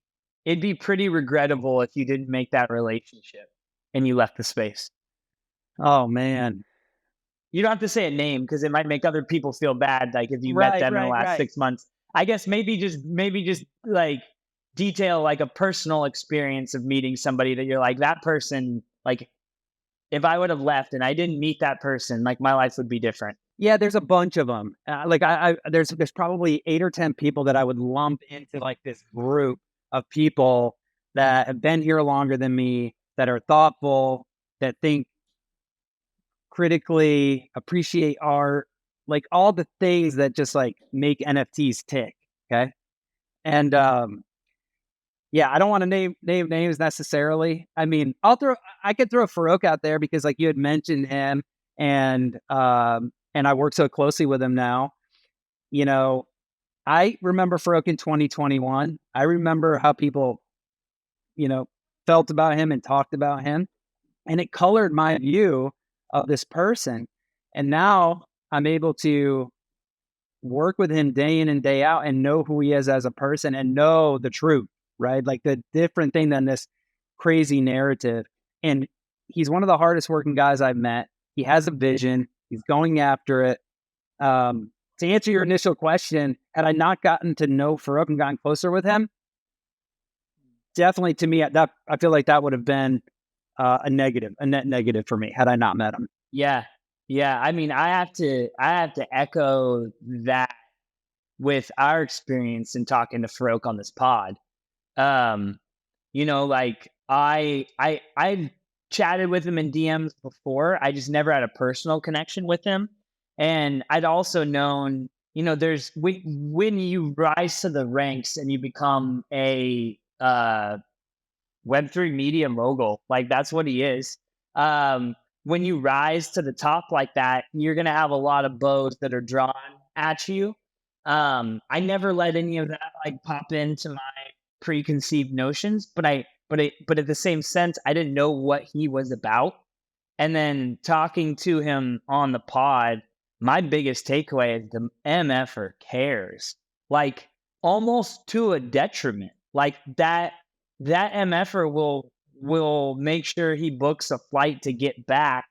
pretty regrettable if you didn't make that relationship and you left the space? Oh man. You don't have to say a name because it might make other people feel bad. Like if you met them in the last 6 months, I guess maybe just like detail like a personal experience of meeting somebody that you're like, that person, like if I would have left and I didn't meet that person, like my life would be different. Yeah, there's a bunch of them. There's probably 8 or 10 people that I would lump into like this group of people that have been here longer than me, that are thoughtful, that think critically, appreciate art, like all the things that just like make NFTs tick. Okay. And I don't want to name names necessarily. I mean, I could throw Farouk out there because like you had mentioned him, and I work so closely with him now. You know, I remember Farouk in 2021. I remember how people, felt about him and talked about him, and it colored my view of this person. And now I'm able to work with him day in and day out and know who he is as a person and know the truth, right? Like the different thing than this crazy narrative. And he's one of the hardest working guys I've met. He has a vision. He's going after it. To answer your initial question, had I not gotten to know Farouk and gotten closer with him, definitely to me, I feel like that would have been a net negative for me had I not met him. Yeah. I mean, I have to echo that with our experience in talking to Farouk on this pod. Like I chatted with him in DMs before. I just never had a personal connection with him. And I'd also known, there's when you rise to the ranks and you become a Web3 media mogul, like that's what he is. When you rise to the top like that, you're gonna have a lot of bows that are drawn at you. I never let any of that like pop into my preconceived notions, but at the same sense, I didn't know what he was about. And then talking to him on the pod, my biggest takeaway is the MFer cares, like almost to a detriment. Like that MFer will make sure he books a flight to get back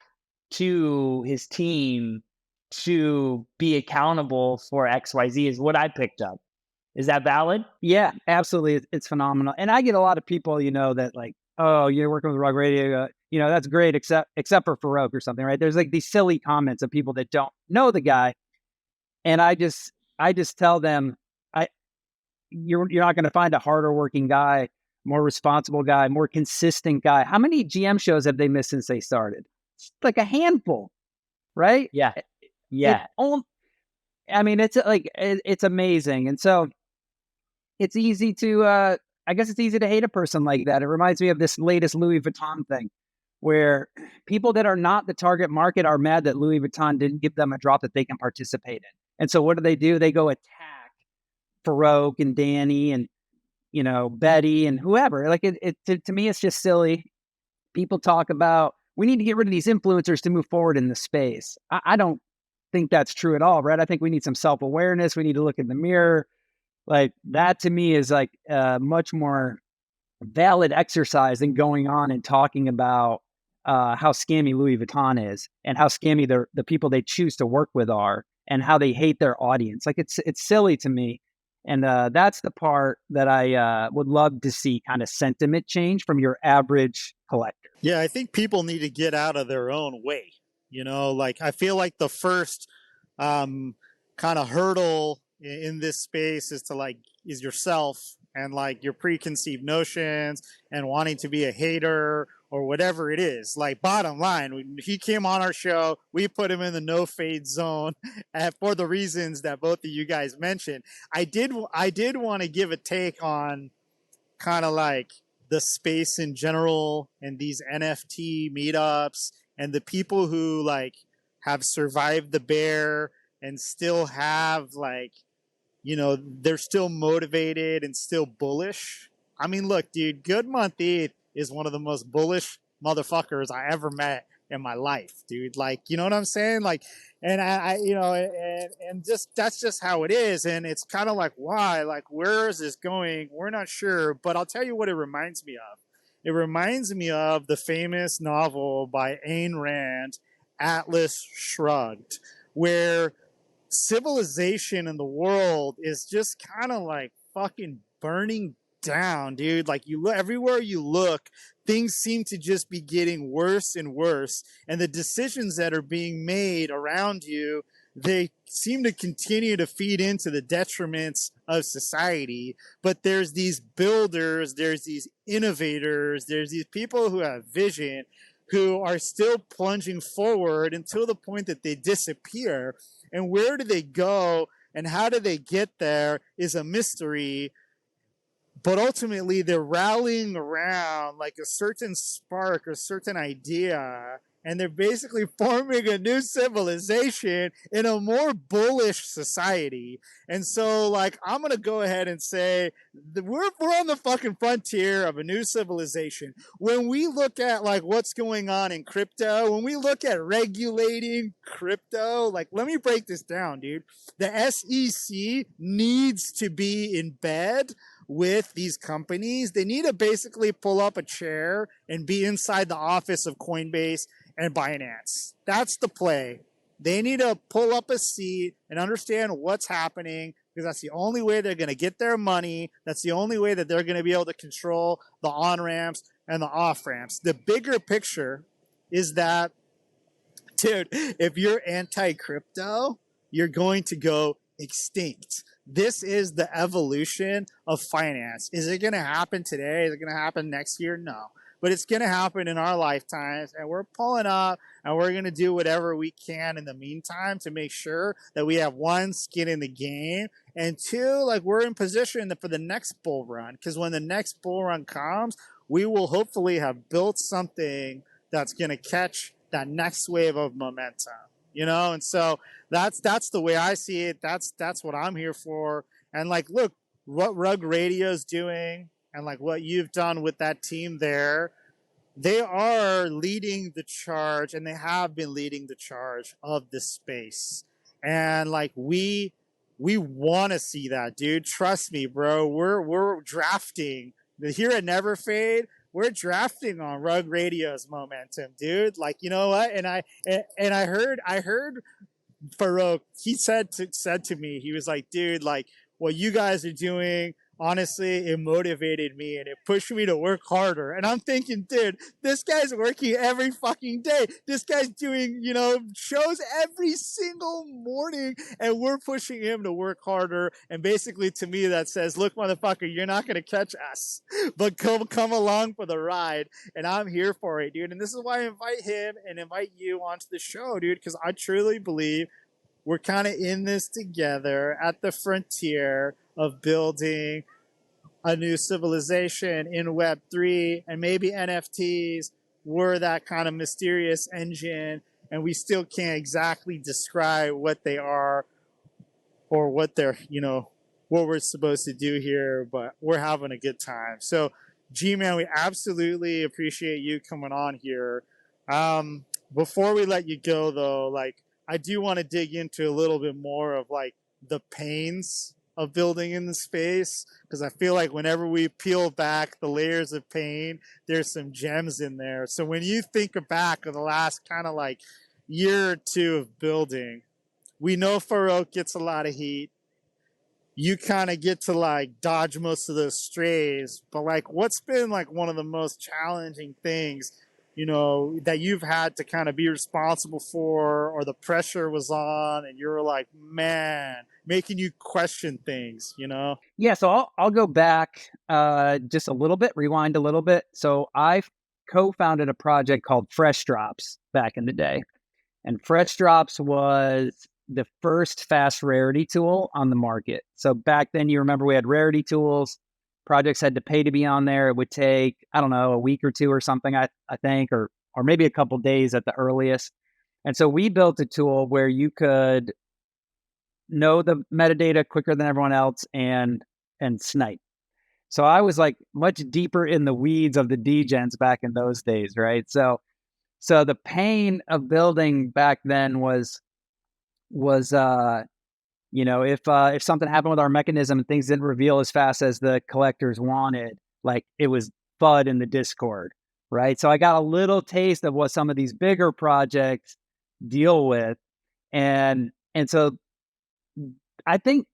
to his team to be accountable for XYZ is what I picked up. Is that valid? Yeah, absolutely. It's phenomenal. And I get a lot of people, that like, oh, you're working with Rug Radio, that's great, except for Farouk or something, right? There's like these silly comments of people that don't know the guy. And I just tell them, you're not going to find a harder working guy, more responsible guy, more consistent guy. How many GM shows have they missed since they started? It's like a handful, right? Yeah. I mean, it's amazing. And so it's easy to, I guess it's easy to hate a person like that. It reminds me of this latest Louis Vuitton thing where people that are not the target market are mad that Louis Vuitton didn't give them a drop that they can participate in. And so what do? They go attack Farouk and Danny and, you know, Betty and whoever. Like to me, it's just silly. People talk about, we need to get rid of these influencers to move forward in the space. I don't think that's true at all, right? I think we need some self-awareness. We need to look in the mirror. Like that to me is like a much more valid exercise than going on and talking about how scammy Louis Vuitton is and how scammy the people they choose to work with are and how they hate their audience. Like it's silly to me. And that's the part that I would love to see kind of sentiment change from your average collector. Yeah, I think people need to get out of their own way. You know, like I feel like the first kind of hurdle in this space is yourself and like your preconceived notions and wanting to be a hater or whatever it is. Like bottom line, he came on our show, we put him in the no fade zone for the reasons that both of you guys mentioned. I did want to give a take on kind of like the space in general and these NFT meetups and the people who like have survived the bear and still have like, you know, they're still motivated and still bullish. I mean, look, dude, Goodmonth is one of the most bullish motherfuckers I ever met in my life, dude. Like, you know what I'm saying? Like, and I you know, and just, that's just how it is. And it's kind of like, why, like, where is this going? We're not sure, but I'll tell you what it reminds me of. It reminds me of the famous novel by Ayn Rand, Atlas Shrugged, where civilization in the world is just kind of like fucking burning down, dude. Like you look everywhere you look, things seem to just be getting worse and worse, and the decisions that are being made around you, they seem to continue to feed into the detriments of society. But there's these builders, there's these innovators, there's these people who have vision, who are still plunging forward until the point that they disappear. And where do they go and how do they get there is a mystery. But ultimately, they're rallying around like a certain spark or a certain idea. And they're basically forming a new civilization in a more bullish society. And so, like, I'm going to go ahead and say that we're on the fucking frontier of a new civilization. When we look at, like, what's going on in crypto, when we look at regulating crypto, like, let me break this down, dude. The SEC needs to be in bed with these companies. They need to basically pull up a chair and be inside the office of Coinbase and Binance. That's the play. They need to pull up a seat and understand what's happening, because that's the only way they're going to get their money. That's the only way that they're going to be able to control the on-ramps and the off-ramps. The bigger picture is that, dude, if you're anti-crypto, you're going to go extinct. This is the evolution of finance. Is it going to happen today? Is it going to happen next year? No. But it's going to happen in our lifetimes, and we're pulling up, and we're going to do whatever we can in the meantime to make sure that we have, one, skin in the game, and two, like, we're in position for the next bull run, because when the next bull run comes, we will hopefully have built something that's going to catch that next wave of momentum, you know? And so that's the way I see it. That's what I'm here for. And like, look, what Rug Radio's doing, and like what you've done with that team there, they are leading the charge, and they have been leading the charge of this space. And like we want to see that, dude. Trust me, bro. We're drafting here at Never Fade. We're drafting on Rug Radio's momentum, dude. Like, you know what? And I heard Farouk. He said to me, he was like, dude, like what you guys are doing, honestly, it motivated me and it pushed me to work harder. And I'm thinking, dude, this guy's working every fucking day. This guy's doing, you know, shows every single morning, and we're pushing him to work harder. And basically, to me, that says, look, motherfucker, you're not going to catch us, but come along for the ride. And I'm here for it, dude. And this is why I invite him and invite you onto the show, dude, because I truly believe we're kind of in this together at the frontier of building a new civilization in Web3 and maybe NFTs, were that kind of mysterious engine, and we still can't exactly describe what they are or what they're, what we're supposed to do here, but we're having a good time. So, G-Man, we absolutely appreciate you coming on here. Before we let you go, though, like, I do want to dig into a little bit more of like the pains of building in the space, because I feel like whenever we peel back the layers of pain, there's some gems in there. So when you think back of the last kind of like year or two of building, we know Farouk gets a lot of heat. You kind of get to like dodge most of those strays, but like what's been like one of the most challenging things, that you've had to kind of be responsible for, or the pressure was on and you're like, man, making you question things, Yeah, so I'll go back just a little bit, rewind a little bit. So I co-founded a project called Fresh Drops back in the day. And Fresh Drops was the first fast rarity tool on the market. So back then, you remember we had rarity tools. Projects had to pay to be on there. It would take, I don't know, a week or two or something, I think, or maybe a couple days at the earliest. And so we built a tool where you could know the metadata quicker than everyone else and snipe. So I was like much deeper in the weeds of the degens back in those days, right? So the pain of building back then was if something happened with our mechanism and things didn't reveal as fast as the collectors wanted, like it was FUD in the Discord, right? So I got a little taste of what some of these bigger projects deal with, and so I think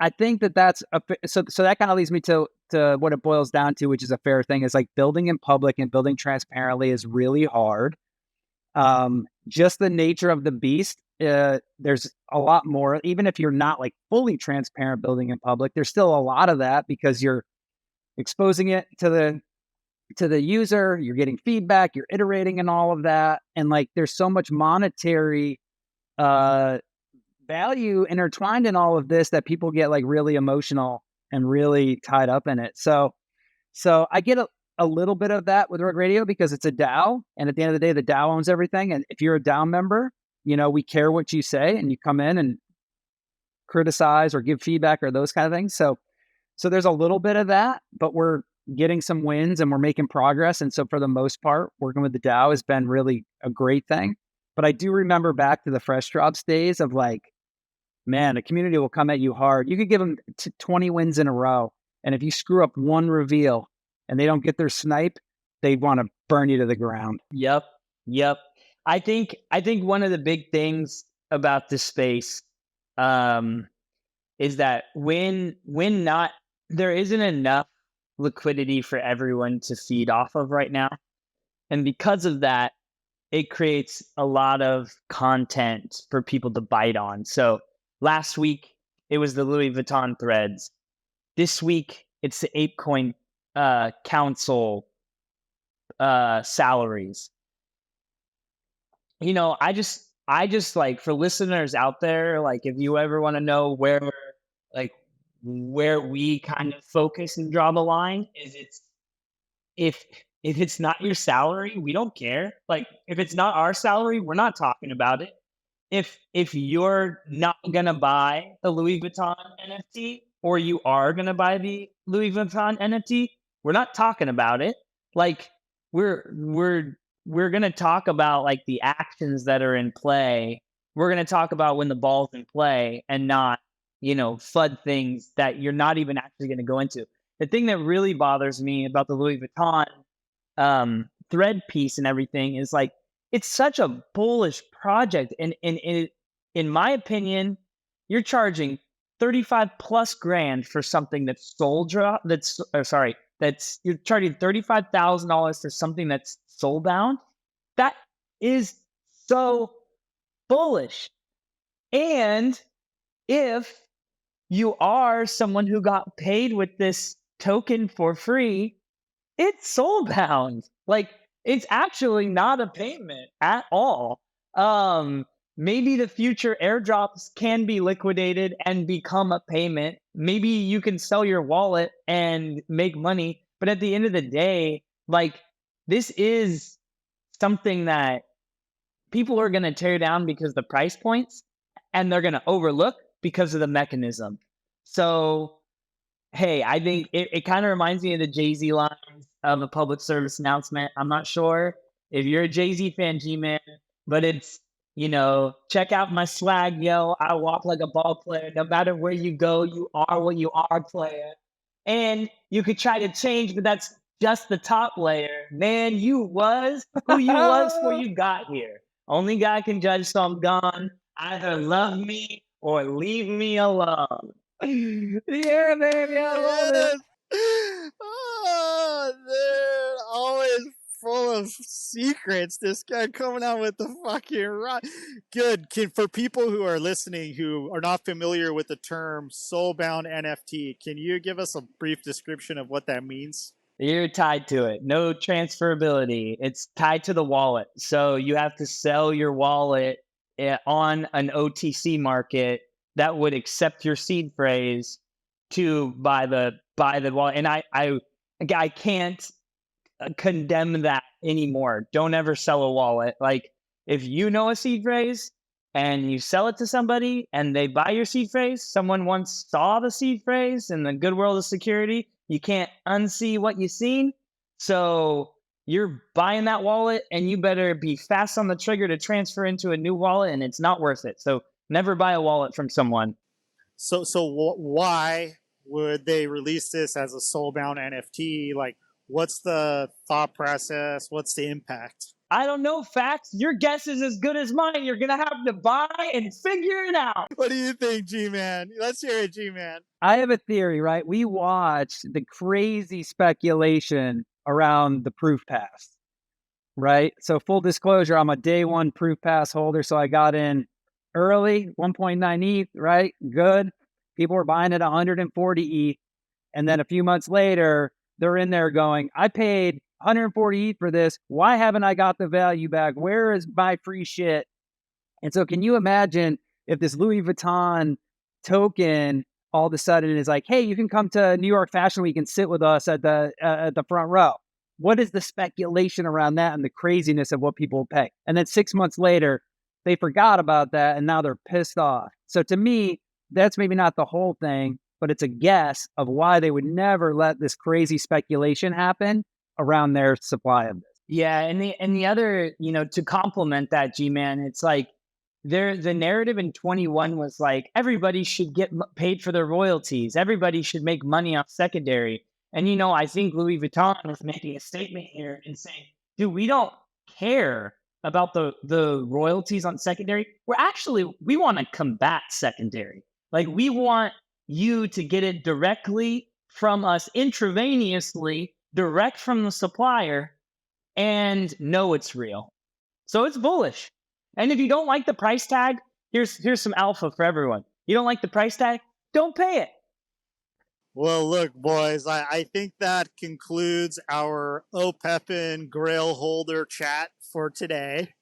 that's so that kind of leads me to what it boils down to, which is a fair thing, is like building in public and building transparently is really hard. Just the nature of the beast. There's a lot more, even if you're not like fully transparent building in public, there's still a lot of that because you're exposing it to the user, you're getting feedback, you're iterating and all of that. And like, there's so much monetary, value intertwined in all of this that people get like really emotional and really tied up in it. So I get a little bit of that with Rug Radio because it's a DAO, and at the end of the day, the DAO owns everything. And if you're a DAO member, we care what you say, and you come in and criticize or give feedback or those kind of things. So there's a little bit of that, but we're getting some wins and we're making progress. And so for the most part, working with the DAO has been really a great thing. But I do remember back to the Fresh Drops days of like, man, the community will come at you hard. You could give them 20 wins in a row, and if you screw up one reveal and they don't get their snipe, they want to burn you to the ground. Yep. I think one of the big things about this space is that when not, there isn't enough liquidity for everyone to feed off of right now. And because of that, it creates a lot of content for people to bite on. So last week, it was the Louis Vuitton threads. This week, it's the ApeCoin council salaries. I just like, for listeners out there, like if you ever want to know where we kind of focus and draw the line, is if it's not your salary, we don't care. Like if it's not our salary, we're not talking about it. If you're not gonna buy the Louis Vuitton NFT, or you are gonna buy the Louis Vuitton NFT, we're not talking about it. Like we're gonna talk about like the actions that are in play. We're gonna talk about when the ball's in play, and not FUD things that you're not even actually gonna go into. The thing that really bothers me about the Louis Vuitton thread piece and everything is like, it's such a bullish project. And in my opinion, you're charging 35 plus grand for something that's you're charging $35,000 for something that's soulbound. That is so bullish. And if you are someone who got paid with this token for free, it's soulbound. Like, it's actually not a payment at all. Maybe the future airdrops can be liquidated and become a payment. Maybe you can sell your wallet and make money. But at the end of the day, like, this is something that people are going to tear down because of the price points, and they're going to overlook because of the mechanism. So, hey, I think it kind of reminds me of the Jay-Z lines of a public service announcement. I'm not sure if you're a Jay-Z fan, G-Man, but it's, check out my swag, yo. I walk like a ball player. No matter where you go, you are what you are, player. And you could try to change, but that's just the top layer. Man, you was who you was before you got here. Only God can judge, so I'm gone. Either love me or leave me alone. Yeah, baby, I love it. Oh, dude, always full of secrets. This guy coming out with the fucking rock. Good. For people who are listening who are not familiar with the term soulbound NFT, can you give us a brief description of what that means? You're tied to it. No transferability. It's tied to the wallet. So you have to sell your wallet on an OTC market that would accept your seed phrase to buy the wallet. And I can't condemn that anymore. Don't ever sell a wallet. Like, if you know a seed phrase and you sell it to somebody and they buy your seed phrase, someone once saw the seed phrase in the good world of security, you can't unsee what you've seen. So you're buying that wallet and you better be fast on the trigger to transfer into a new wallet, and it's not worth it. So never buy a wallet from someone. So why would they release this as a soulbound NFT? Like, what's the thought process? What's the impact? I don't know, FaXx. Your guess is as good as mine. You're going to have to buy and figure it out. What do you think, G-Man? Let's hear it, G-Man. I have a theory, right? We watched the crazy speculation around the proof pass, right? So full disclosure, I'm a day one proof pass holder. So I got in early, 1.9 ETH, right? Good. People were buying at 140 ETH. And then a few months later, they're in there going, I paid 140 ETH for this. Why haven't I got the value back? Where is my free shit? And so can you imagine if this Louis Vuitton token all of a sudden is like, hey, you can come to New York Fashion Week and sit with us at the front row. What is the speculation around that and the craziness of what people pay? And then 6 months later, they forgot about that and now they're pissed off. So to me, that's maybe not the whole thing, but it's a guess of why they would never let this crazy speculation happen around their supply of this. Yeah, and the other, to complement that, G-Man, it's like the narrative in 21 was like, everybody should get paid for their royalties. Everybody should make money off secondary. And, I think Louis Vuitton is making a statement here and saying, dude, we don't care about the royalties on secondary. We want to combat secondary. Like, we want you to get it directly from us intravenously, direct from the supplier, and know it's real. So it's bullish. And if you don't like the price tag, here's some alpha for everyone. You don't like the price tag? Don't pay it. Well, look, boys, I think that concludes our Opepen Grail Holder chat for today.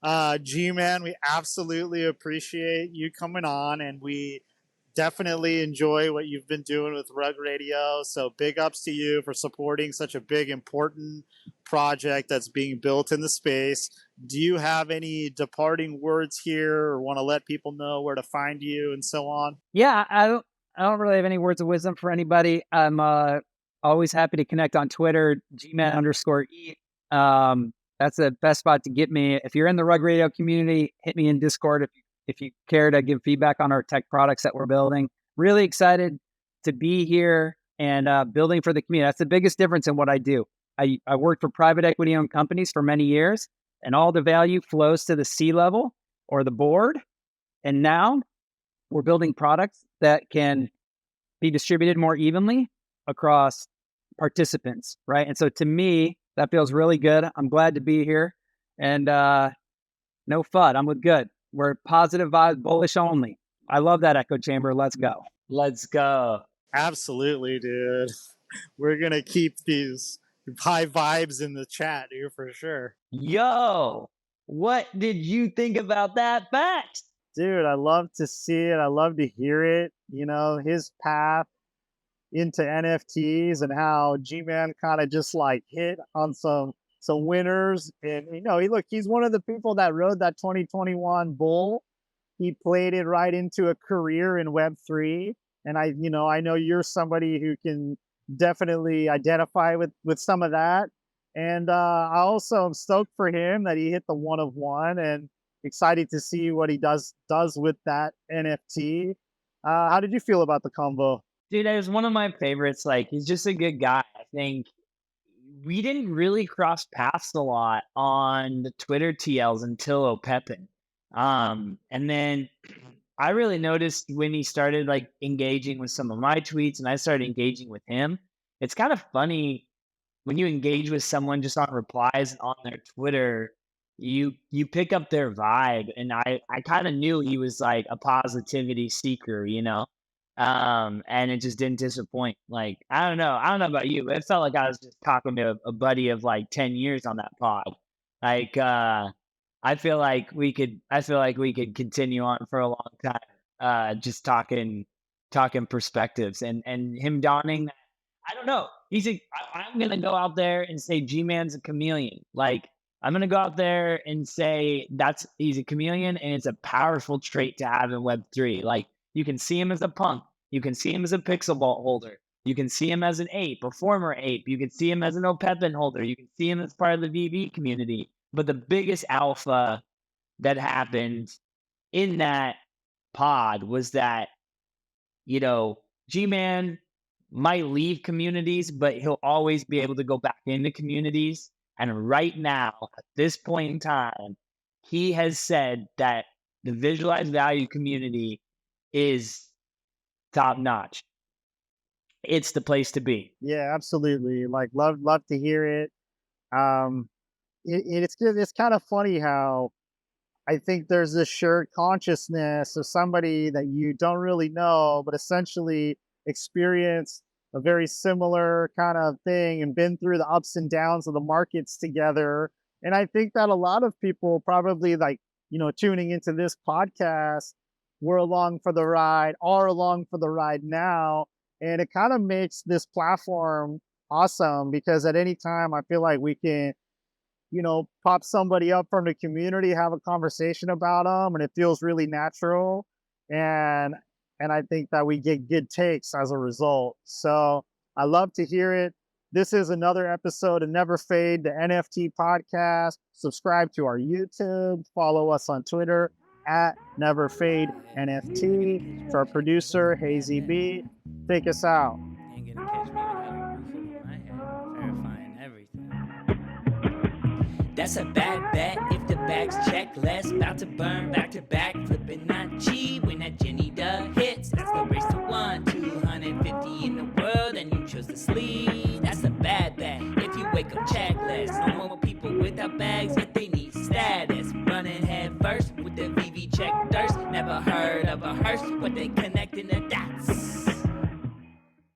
G-Man, we absolutely appreciate you coming on, and we definitely enjoy what you've been doing with Rug Radio. So big ups to you for supporting such a big, important project that's being built in the space. Do you have any departing words here or want to let people know where to find you and so on? Yeah, I don't really have any words of wisdom for anybody. I'm always happy to connect on Twitter, GMAN_E. That's the best spot to get me. If you're in the Rug Radio community, hit me in Discord if you care to give feedback on our tech products that we're building. Really excited to be here and building for the community. That's the biggest difference in what I do. I worked for private equity owned companies for many years, and all the value flows to the C-level or the board. And now we're building products that can be distributed more evenly across participants, right? And so to me, that feels really good. I'm glad to be here. And no FUD. I'm with good. We're positive vibes, bullish only. I love that echo chamber. Let's go. Let's go. Absolutely, dude. We're going to keep these high vibes in the chat, dude, for sure. Yo, what did you think about that, FaXx? Dude, I love to see it. I love to hear it. His path into NFTs and how G-Man kind of just like hit on some some winners. And he's one of the people that rode that 2021 bull. He played it right into a career in Web3. And I know you're somebody who can definitely identify with some of that. And I also am stoked for him that he hit the 1 of 1, and excited to see what he does with that NFT. How did you feel about the combo? Dude, it was one of my favorites. Like, he's just a good guy. I think we didn't really cross paths a lot on the Twitter TLs until Opepen. And then I really noticed when he started like engaging with some of my tweets and I started engaging with him. It's kind of funny when you engage with someone just on replies on their Twitter, you pick up their vibe. And I kind of knew he was like a positivity seeker, and it just didn't disappoint. Like, I don't know about you, but it felt like I was just talking to a buddy of like 10 years on that pod. Like, I feel like we could continue on for a long time, just talking perspectives and him donning that. I don't know. I'm gonna go out there and say G-Man's a chameleon. Like, I'm gonna go out there and say he's a chameleon, and it's a powerful trait to have in Web3. Like, you can see him as a punk, you can see him as a pixel vault holder, you can see him as an ape, a former ape, you can see him as an Opepen holder, you can see him as part of the VV community. But the biggest alpha that happened in that pod was that, G-Man might leave communities, but he'll always be able to go back into communities. And right now, at this point in time, he has said that the visualized value community is top notch. It's the place to be. Yeah, absolutely. Like, love to hear it. It's kind of funny how I think there's this shared consciousness of somebody that you don't really know, but essentially experienced a very similar kind of thing and been through the ups and downs of the markets together. And I think that a lot of people probably tuning into this podcast are along for the ride now. And it kind of makes this platform awesome because at any time I feel like we can pop somebody up from the community, have a conversation about them, and it feels really natural. And I think that we get good takes as a result. So I love to hear it. This is another episode of Never Fade, the NFT podcast. Subscribe to our YouTube. Follow us on Twitter at Never Fade NFT. To our producer, Hazy B, take us out. Ain't gonna catch me without a roof over my head, verifying everything. That's a bad bet if the bags check less. About to burn back to back, flipping not G when that Jenny duh hits. That's the race to 250 in the world and you chose to sleep. That's a bad bet if you wake up checkless. No more people without bags, yet they need status. Running head first with the VV check thirst. Never heard of a hearse, but they can